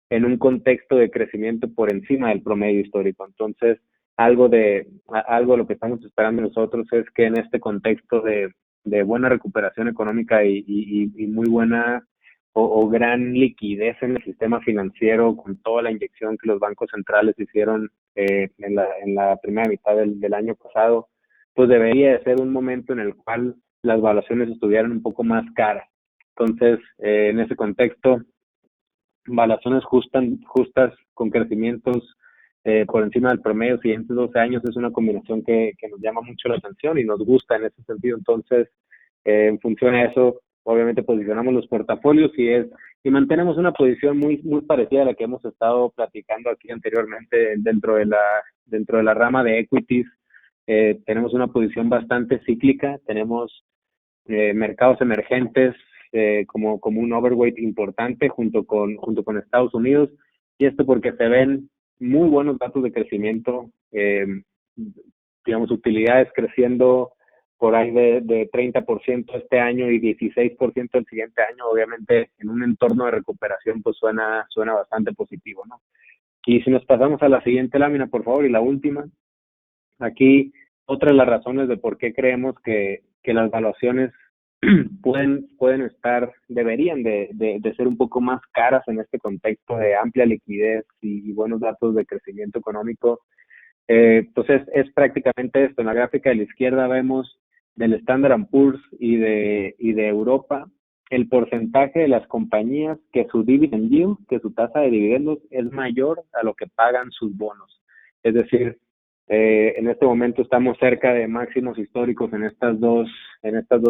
en un contexto de crecimiento por encima del promedio histórico. Entonces, algo lo que estamos esperando nosotros es que en este contexto de buena recuperación económica y muy buena o gran liquidez en el sistema financiero, con toda la inyección que los bancos centrales hicieron en la primera mitad del año pasado, pues debería de ser un momento en el cual las valuaciones estuvieran un poco más caras. Entonces, en ese contexto, valuaciones justas con crecimientos por encima del promedio siguientes 12 años es una combinación que nos llama mucho la atención y nos gusta en ese sentido. Entonces, en función a eso, obviamente posicionamos los portafolios y mantenemos una posición muy parecida a la que hemos estado platicando aquí anteriormente dentro de la rama de equities. Tenemos una posición bastante cíclica, tenemos mercados emergentes como un overweight importante junto con Estados Unidos, y esto porque se ven muy buenos datos de crecimiento, digamos, utilidades creciendo por ahí de 30% este año y 16% el siguiente año. Obviamente en un entorno de recuperación pues suena bastante positivo, ¿no? Y si nos pasamos a la siguiente lámina, por favor, y la última, aquí otra de las razones de por qué creemos que las valuaciones deberían de ser un poco más caras en este contexto de amplia liquidez y buenos datos de crecimiento económico. Entonces es prácticamente esto. En la gráfica de la izquierda vemos del Standard & Poor's y de Europa el porcentaje de las compañías que su dividend yield, que su tasa de dividendos es mayor a lo que pagan sus bonos. Es decir, en este momento estamos cerca de máximos históricos en estas dos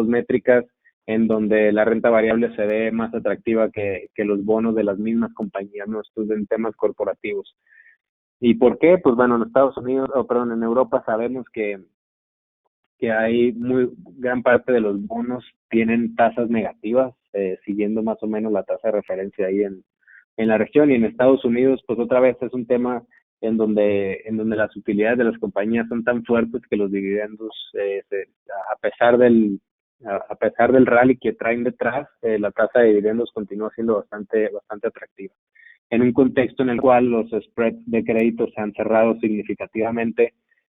métricas, en donde la renta variable se ve más atractiva que los bonos de las mismas compañías, ¿no? Esto es en temas corporativos. ¿Y por qué? Pues bueno, en Europa sabemos que hay gran parte de los bonos tienen tasas negativas, siguiendo más o menos la tasa de referencia ahí en la región. Y en Estados Unidos, pues otra vez es un tema en donde las utilidades de las compañías son tan fuertes que los dividendos, a pesar del rally que traen detrás, la tasa de dividendos continúa siendo bastante atractiva. En un contexto en el cual los spreads de crédito se han cerrado significativamente,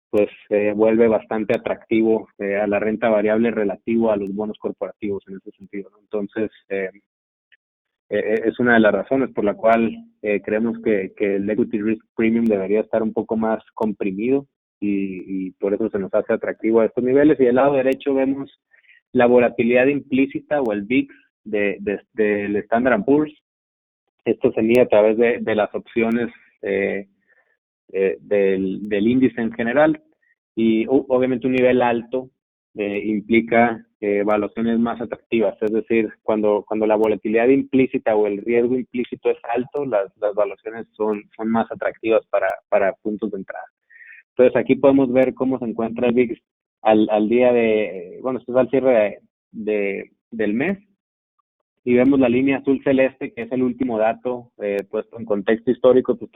pues vuelve bastante atractivo a la renta variable relativo a los bonos corporativos en ese sentido, ¿no? Entonces, es una de las razones por la cual creemos que el equity risk premium debería estar un poco más comprimido y por eso se nos hace atractivo a estos niveles. Y del lado derecho vemos la volatilidad implícita o el VIX del Standard & Poor's. Esto se mide a través de las opciones del índice en general, y obviamente un nivel alto implica evaluaciones más atractivas, es decir, cuando la volatilidad implícita o el riesgo implícito es alto, las evaluaciones son más atractivas para puntos de entrada. Entonces aquí podemos ver cómo se encuentra el VIX al día bueno, esto es al cierre del mes, y vemos la línea azul celeste, que es el último dato puesto en contexto histórico. Pues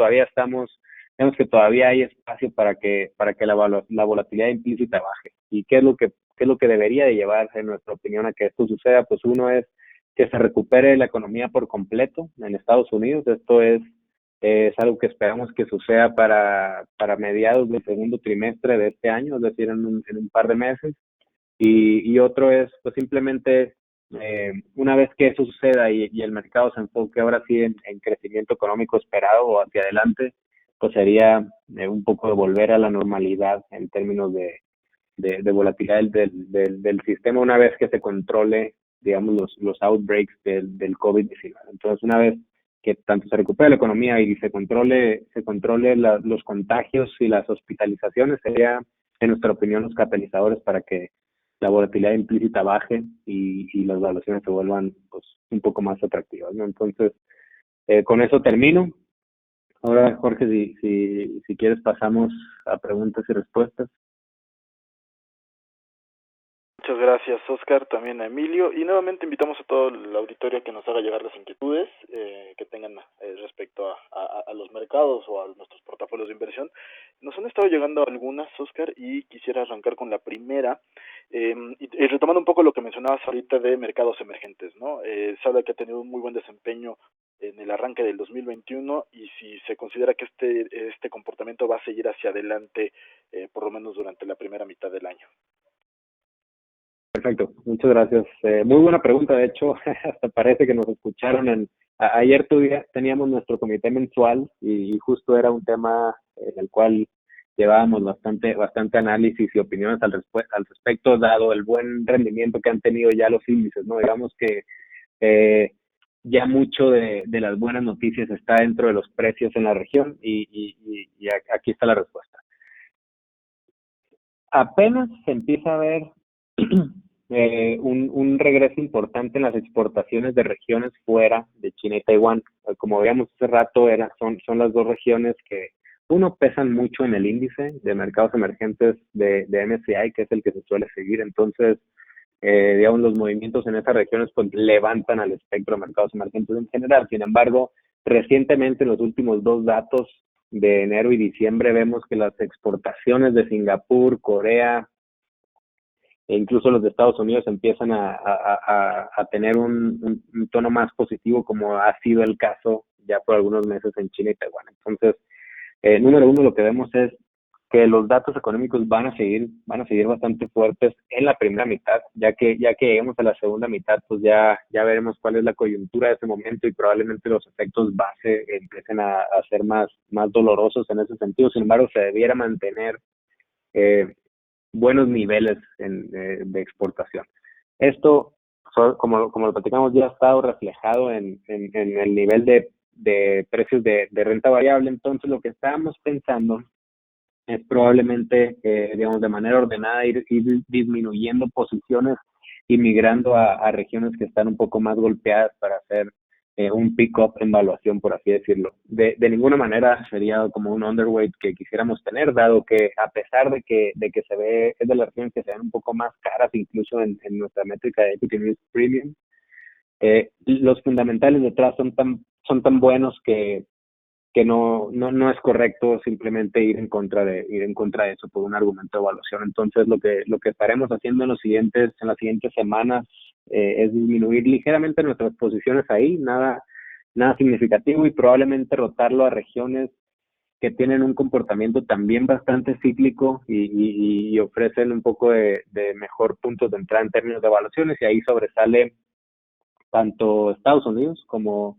vemos que todavía hay espacio para que la volatilidad implícita baje. ¿Y qué es lo que debería de llevar, en nuestra opinión, a que esto suceda? Pues uno es que se recupere la economía por completo en Estados Unidos. Esto es algo que esperamos que suceda para mediados del segundo trimestre de este año, es decir, en un par de meses. Y otro es, pues, simplemente una vez que eso suceda y el mercado se enfoque ahora sí en crecimiento económico esperado o hacia adelante, pues sería un poco de volver a la normalidad en términos de volatilidad del sistema, una vez que se controle, digamos, los outbreaks del COVID-19. Entonces, una vez que tanto se recupere la economía y se controle los contagios y las hospitalizaciones, sería, en nuestra opinión, los catalizadores para que la volatilidad implícita baje y las valuaciones se vuelvan, pues, un poco más atractivas, ¿no? Entonces, con eso termino. Ahora, Jorge, si quieres, pasamos a preguntas y respuestas. Muchas gracias, Oscar, también a Emilio, y nuevamente invitamos a todo el auditorio que nos haga llegar las inquietudes que tengan respecto a los mercados o a nuestros portafolios de inversión. Nos han estado llegando algunas, Oscar, y quisiera arrancar con la primera, y retomando un poco lo que mencionabas ahorita de mercados emergentes, ¿no? Se habla que ha tenido un muy buen desempeño en el arranque del 2021, y si se considera que este comportamiento va a seguir hacia adelante, por lo menos durante la primera mitad del año. Perfecto, muchas gracias. Muy buena pregunta, de hecho, hasta parece que nos escucharon ayer teníamos nuestro comité mensual y justo era un tema en el cual llevábamos bastante análisis y opiniones al respecto, dado el buen rendimiento que han tenido ya los índices, ¿no? Digamos que ya mucho de las buenas noticias está dentro de los precios en la región y aquí está la respuesta. Apenas se empieza a ver un regreso importante en las exportaciones de regiones fuera de China y Taiwán. Como veíamos hace rato, son las dos regiones que, uno, pesan mucho en el índice de mercados emergentes de MSCI, que es el que se suele seguir. Entonces, digamos, los movimientos en esas regiones pues levantan al espectro de mercados emergentes en general. Sin embargo, recientemente, en los últimos dos datos de enero y diciembre, vemos que las exportaciones de Singapur, Corea e incluso los de Estados Unidos empiezan a tener un tono más positivo, como ha sido el caso ya por algunos meses en China y Taiwán. Entonces, número uno, lo que vemos es que los datos económicos van a seguir bastante fuertes en la primera mitad. Ya que lleguemos a la segunda mitad, pues ya veremos cuál es la coyuntura de ese momento y probablemente los efectos base empiecen a ser más dolorosos en ese sentido. Sin embargo, se debiera mantener buenos niveles de exportación. Esto, como lo platicamos, ya ha estado reflejado en el nivel de precios de renta variable. Entonces, lo que estábamos pensando es probablemente, digamos, de manera ordenada ir disminuyendo posiciones y migrando a regiones que están un poco más golpeadas para hacer un pick-up en valuación, por así decirlo. De ninguna manera sería como un underweight que quisiéramos tener, dado que, a pesar de que se ve, es de las regiones que se ven un poco más caras, incluso en nuestra métrica de Equity Risk Premium, los fundamentales detrás son tan buenos que no es correcto simplemente ir en contra de eso por un argumento de evaluación. Entonces, lo que estaremos haciendo en las siguientes semanas es disminuir ligeramente nuestras posiciones ahí, nada significativo, y probablemente rotarlo a regiones que tienen un comportamiento también bastante cíclico y ofrecen un poco de mejor puntos de entrada en términos de evaluaciones, y ahí sobresale tanto Estados Unidos como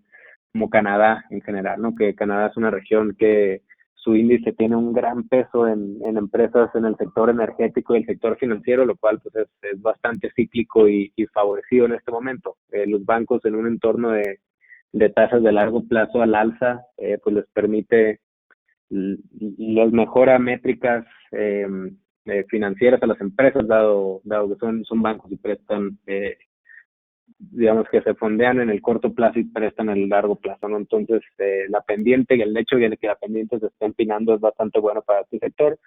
Canadá en general, ¿no? Que Canadá es una región que su índice tiene un gran peso en empresas en el sector energético y el sector financiero, lo cual pues es bastante cíclico y favorecido en este momento. Los bancos en un entorno de tasas de largo plazo al alza, pues les permite, les mejora métricas financieras a las empresas, dado que son bancos y prestan, digamos que se fondean en el corto plazo y prestan en el largo plazo, ¿no? Entonces, la pendiente, el hecho de que la pendiente se esté empinando es bastante bueno para este sector.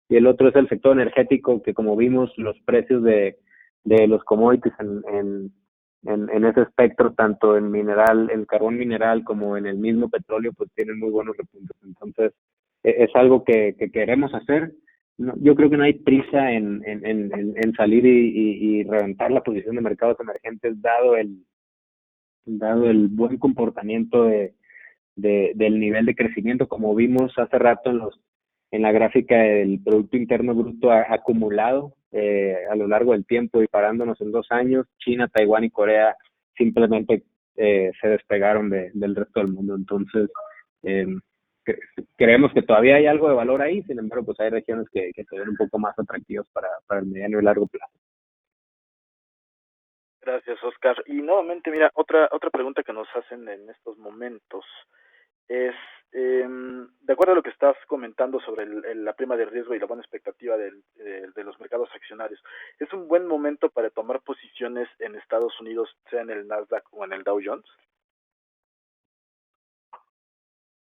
Y el otro es el sector energético, que como vimos, los precios de los commodities en ese espectro, tanto en mineral, en carbón mineral, como en el mismo petróleo, pues tienen muy buenos repuntes. Entonces, es algo que queremos hacer. No, yo creo que no hay prisa en salir y reventar la posición de mercados emergentes, dado el buen comportamiento del nivel de crecimiento, como vimos hace rato en la gráfica del Producto Interno Bruto acumulado a lo largo del tiempo, y parándonos en 2 años. China, Taiwán y Corea simplemente se despegaron del resto del mundo. Entonces, eh, creemos que todavía hay algo de valor ahí. Sin embargo, pues hay regiones que se ven un poco más atractivas para el mediano y largo plazo. Gracias, Oscar. Y nuevamente, mira, otra pregunta que nos hacen en estos momentos es, de acuerdo a lo que estás comentando sobre la prima de riesgo y la buena expectativa de los mercados accionarios, ¿es un buen momento para tomar posiciones en Estados Unidos, sea en el Nasdaq o en el Dow Jones?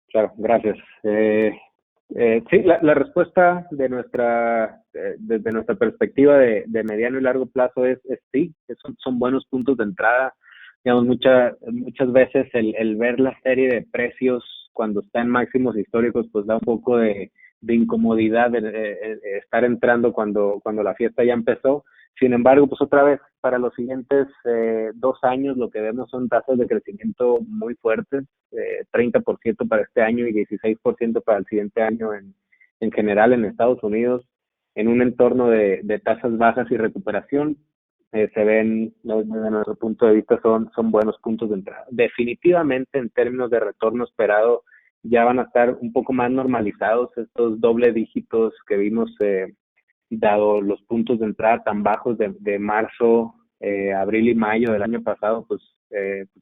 Claro, gracias. Sí, la respuesta desde nuestra perspectiva de mediano y largo plazo es sí, son buenos puntos de entrada. Digamos, muchas veces el ver la serie de precios cuando está en máximos históricos, pues da un poco de incomodidad de estar entrando cuando la fiesta ya empezó. Sin embargo, pues otra vez, para los siguientes 2 años lo que vemos son tasas de crecimiento muy fuertes, 30% para este año y 16% para el siguiente año en general en Estados Unidos, en un entorno de tasas bajas y recuperación. Se ven, desde nuestro punto de vista, son buenos puntos de entrada. Definitivamente, en términos de retorno esperado, ya van a estar un poco más normalizados estos doble dígitos que vimos, dado los puntos de entrada tan bajos de marzo, abril y mayo del año pasado. Pues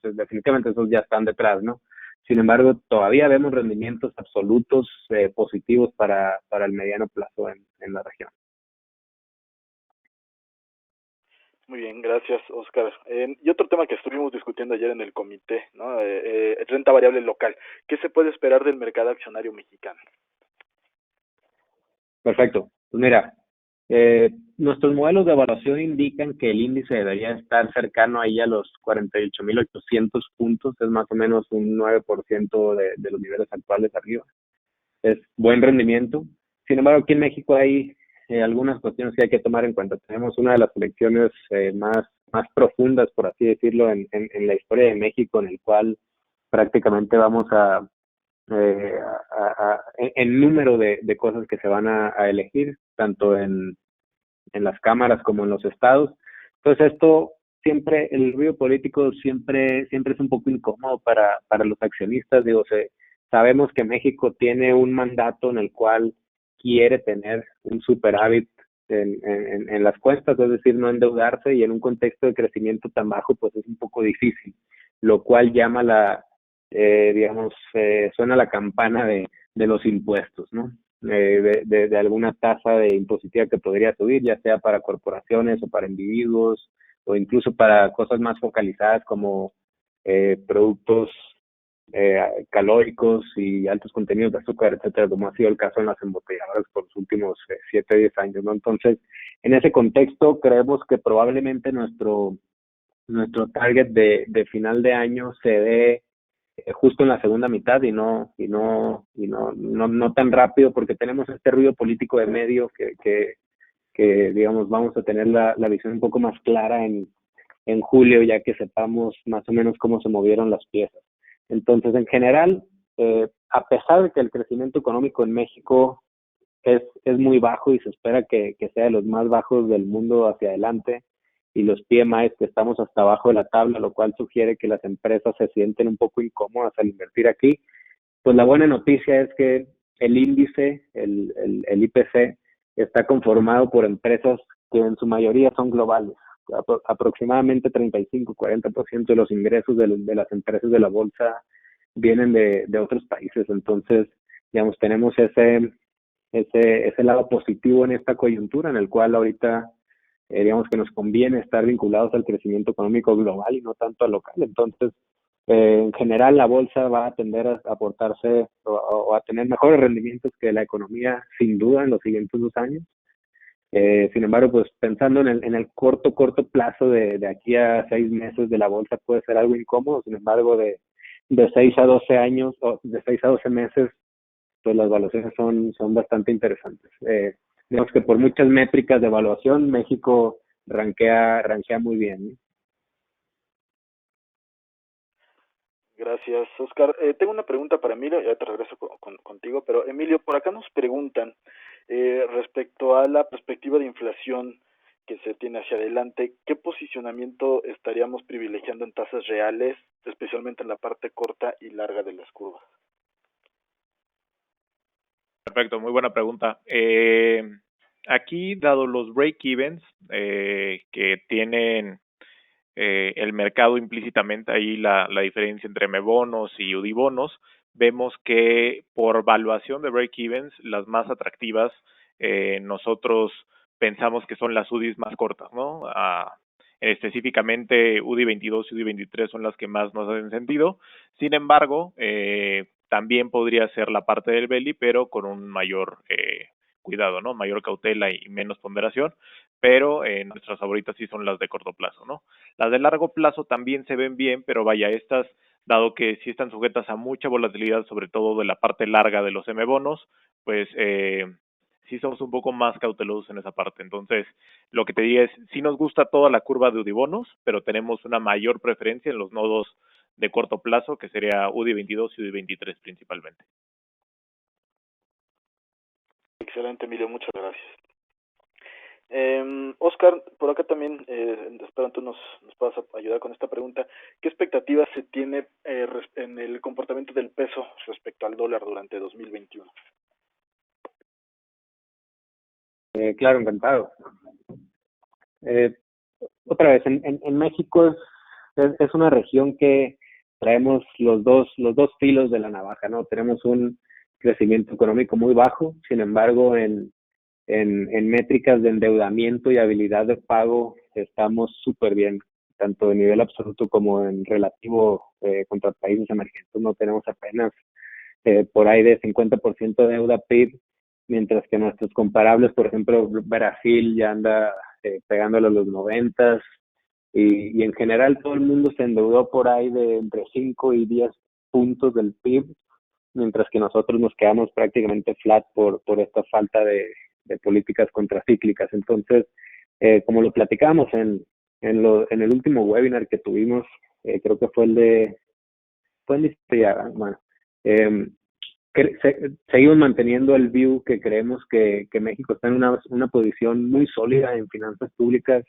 definitivamente esos ya están detrás, ¿no? Sin embargo, todavía vemos rendimientos absolutos positivos para el mediano plazo en la región. Muy bien, gracias, Oscar. Y otro tema que estuvimos discutiendo ayer en el comité, ¿no? Renta variable local. ¿Qué se puede esperar del mercado accionario mexicano? Perfecto. Pues mira, nuestros modelos de evaluación indican que el índice debería estar cercano ahí a los 48,800 puntos, es más o menos un 9% de los niveles actuales arriba. Es buen rendimiento. Sin embargo, aquí en México hay algunas cuestiones que hay que tomar en cuenta. Tenemos una de las elecciones más profundas, por así decirlo, en la historia de México, en el cual prácticamente vamos en número de cosas que se van a elegir, tanto en las cámaras como en los estados. Entonces esto siempre, el ruido político siempre es un poco incómodo para los accionistas. Digo, sabemos que México tiene un mandato en el cual quiere tener un superávit en las cuentas, es decir, no endeudarse, y en un contexto de crecimiento tan bajo, pues es un poco difícil, lo cual llama suena la campana de los impuestos, ¿no? De alguna tasa de impositiva que podría subir, ya sea para corporaciones o para individuos, o incluso para cosas más focalizadas como productos calóricos y altos contenidos de azúcar, etcétera, como ha sido el caso en las embotelladoras por los últimos 7 o 10 años, ¿no? Entonces, en ese contexto, creemos que probablemente nuestro target de final de año se dé justo en la segunda mitad y no tan rápido, porque tenemos este ruido político de medio que digamos vamos a tener la visión un poco más clara en julio, ya que sepamos más o menos cómo se movieron las piezas. Entonces, en general, a pesar de que el crecimiento económico en México es muy bajo y se espera que sea de los más bajos del mundo hacia adelante, y los PMI que estamos hasta abajo de la tabla, lo cual sugiere que las empresas se sienten un poco incómodas al invertir aquí, pues la buena noticia es que el índice, el IPC, está conformado por empresas que en su mayoría son globales. Aproximadamente 35-40% de los ingresos de las empresas de la bolsa vienen de otros países. Entonces, digamos, tenemos ese lado positivo en esta coyuntura, en el cual ahorita, digamos que nos conviene estar vinculados al crecimiento económico global y no tanto al local. Entonces, en general, la bolsa va a tender a aportarse o a tener mejores rendimientos que la economía, sin duda, en los siguientes 2 años. Sin embargo, pues pensando en el corto plazo de aquí a 6 meses de la bolsa puede ser algo incómodo. Sin embargo, de 6 a 12 años o de 6 a 12 meses, pues las evaluaciones son bastante interesantes. Digamos que por muchas métricas de evaluación, México rankea muy bien, ¿no? Gracias, Oscar. Tengo una pregunta para Emilio, ya te regreso contigo, pero Emilio, por acá nos preguntan respecto a la perspectiva de inflación que se tiene hacia adelante, ¿qué posicionamiento estaríamos privilegiando en tasas reales, especialmente en la parte corta y larga de las curvas? Perfecto, muy buena pregunta. Aquí, dado los break-evens que tienen el mercado implícitamente, ahí la diferencia entre mebonos y udibonos, vemos que por valuación de break-evens, las más atractivas, nosotros pensamos que son las UDIs más cortas, ¿no? Específicamente UDI 22 y UDI 23 son las que más nos hacen sentido. Sin embargo, también podría ser la parte del belly, pero con un mayor cuidado, ¿no? Mayor cautela y menos ponderación, pero nuestras favoritas sí son las de corto plazo, ¿no? Las de largo plazo también se ven bien, pero vaya, estas, dado que sí están sujetas a mucha volatilidad, sobre todo de la parte larga de los M-bonos, pues sí somos un poco más cautelosos en esa parte. Entonces, lo que te digo es, sí nos gusta toda la curva de UDI-bonos, pero tenemos una mayor preferencia en los nodos de corto plazo, que sería UDI 22 y UDI 23 principalmente. Excelente, Emilio, muchas gracias. Oscar, por acá también, espero tú nos puedas ayudar con esta pregunta. ¿Qué expectativas se tiene en el comportamiento del peso respecto al dólar durante 2021? Claro, encantado. Otra vez, en México es una región que traemos los dos filos de la navaja, ¿no? Tenemos un crecimiento económico muy bajo, sin embargo, en métricas de endeudamiento y habilidad de pago estamos súper bien, tanto en nivel absoluto como en relativo contra países emergentes. No tenemos apenas por ahí de 50% de deuda PIB, mientras que nuestros comparables, por ejemplo, Brasil ya anda pegándole a los 90 y en general todo el mundo se endeudó por ahí de entre 5 y 10 puntos del PIB, mientras que nosotros nos quedamos prácticamente flat por esta falta de políticas contracíclicas. Entonces, como lo platicamos en el último webinar que tuvimos, creo que fue fue en Instagram, bueno, seguimos manteniendo el view que creemos que México está en una posición muy sólida en finanzas públicas,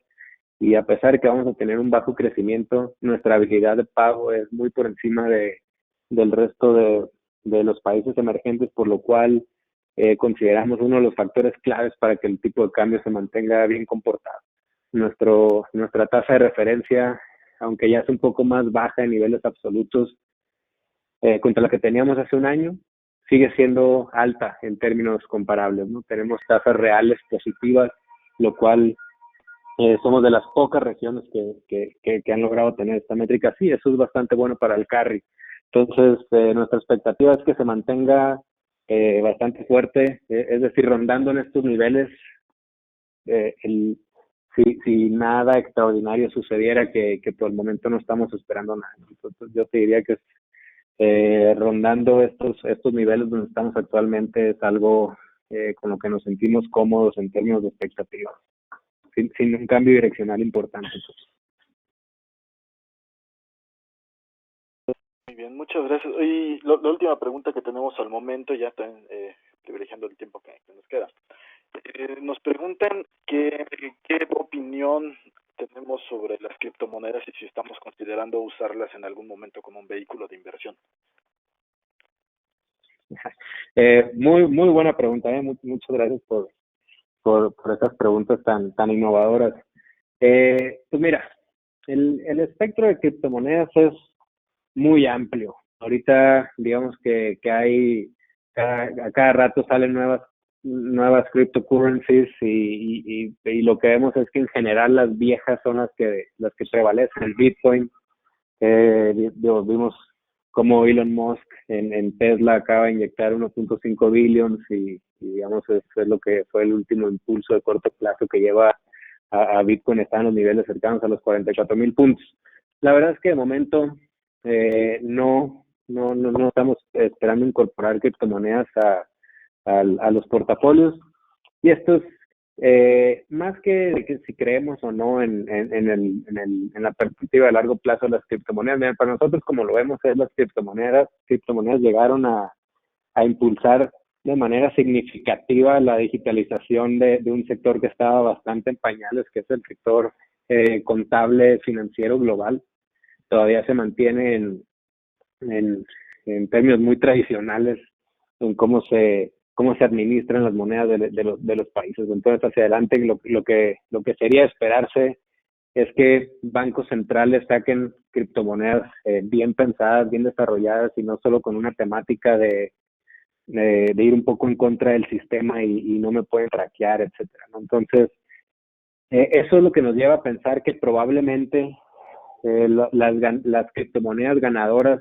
y a pesar de que vamos a tener un bajo crecimiento, nuestra habilidad de pago es muy por encima del resto de los países emergentes, por lo cual consideramos uno de los factores claves para que el tipo de cambio se mantenga bien comportado. Nuestra tasa de referencia, aunque ya es un poco más baja en niveles absolutos contra la que teníamos hace un año, sigue siendo alta en términos comparables, ¿no? Tenemos tasas reales positivas, lo cual somos de las pocas regiones que han logrado tener esta métrica. Sí, eso es bastante bueno para el carry. Entonces, nuestra expectativa es que se mantenga bastante fuerte, es decir, rondando en estos niveles, si nada extraordinario sucediera, que por el momento no estamos esperando nada. Entonces, yo te diría que rondando estos niveles donde estamos actualmente es algo con lo que nos sentimos cómodos en términos de expectativas, sin un cambio direccional importante. Muy bien, muchas gracias. Y la última pregunta que tenemos al momento, ya están privilegiando el tiempo que nos queda. Nos preguntan qué opinión tenemos sobre las criptomonedas y si estamos considerando usarlas en algún momento como un vehículo de inversión. Muy buena pregunta, muchas gracias por estas preguntas tan innovadoras. Pues mira, el espectro de criptomonedas es muy amplio. Ahorita, digamos que hay, a cada rato salen nuevas cryptocurrencies y lo que vemos es que en general las viejas son las que prevalecen. El Bitcoin, vimos como Elon Musk en Tesla acaba de inyectar 1.5 billions y digamos es lo que fue el último impulso de corto plazo que lleva a Bitcoin, está en los niveles cercanos a los 44,000 puntos. La verdad es que de momento no estamos esperando incorporar criptomonedas a los portafolios, y esto es más que si creemos o no en la perspectiva de largo plazo de las criptomonedas. Mira, para nosotros, como lo vemos, es las criptomonedas llegaron a impulsar de manera significativa la digitalización de un sector que estaba bastante en pañales, que es el sector contable financiero global. Todavía se mantiene en términos muy tradicionales en cómo se administran las monedas de los países. Entonces, hacia adelante, lo que sería esperarse es que bancos centrales saquen criptomonedas bien pensadas, bien desarrolladas, y no solo con una temática de ir un poco en contra del sistema y no me pueden traquear, etcétera, ¿no? Entonces, eso es lo que nos lleva a pensar que probablemente las criptomonedas ganadoras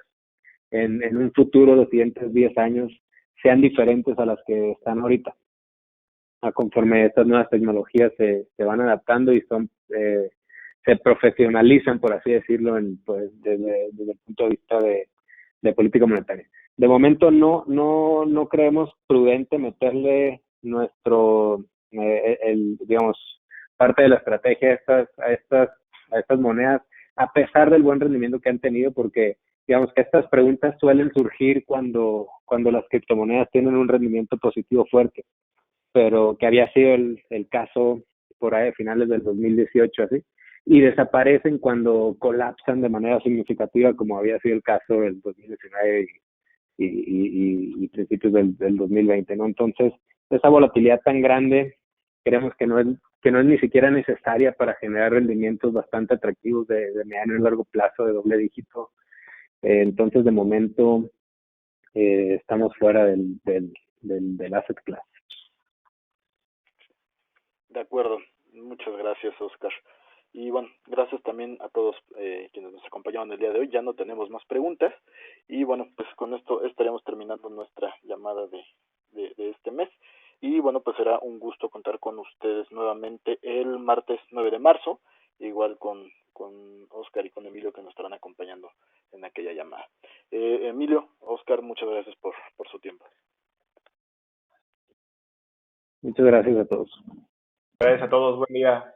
en un futuro, los siguientes 10 años, sean diferentes a las que están ahorita. Conforme estas nuevas tecnologías se van adaptando y se profesionalizan, por así decirlo, desde el punto de vista de política monetaria. De momento no creemos prudente meterle digamos, parte de la estrategia a estas monedas, a pesar del buen rendimiento que han tenido, porque digamos que estas preguntas suelen surgir cuando las criptomonedas tienen un rendimiento positivo fuerte, pero que había sido el caso por ahí de finales del 2018, así, y desaparecen cuando colapsan de manera significativa, como había sido el caso del 2019 y principios del 2020, ¿no? Entonces, esa volatilidad tan grande creemos que no es ni siquiera necesaria para generar rendimientos bastante atractivos de mediano y largo plazo, de doble dígito. Entonces, de momento, estamos fuera del asset class. De acuerdo, muchas gracias, Oscar. Y bueno, gracias también a todos quienes nos acompañaron el día de hoy. Ya no tenemos más preguntas. Y bueno, pues con esto estaríamos terminando nuestra llamada de este mes. Y bueno, pues será un gusto contar con ustedes nuevamente el martes 9 de marzo, igual con Oscar y con Emilio, que nos estarán acompañando en aquella llamada. Emilio, Oscar, muchas gracias por su tiempo. Muchas gracias a todos. Gracias a todos, buen día.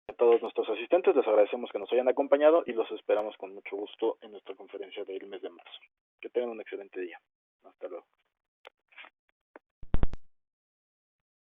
A todos nuestros asistentes les agradecemos que nos hayan acompañado y los esperamos con mucho gusto en nuestra conferencia del mes de marzo. Que tengan un excelente día. Hasta luego.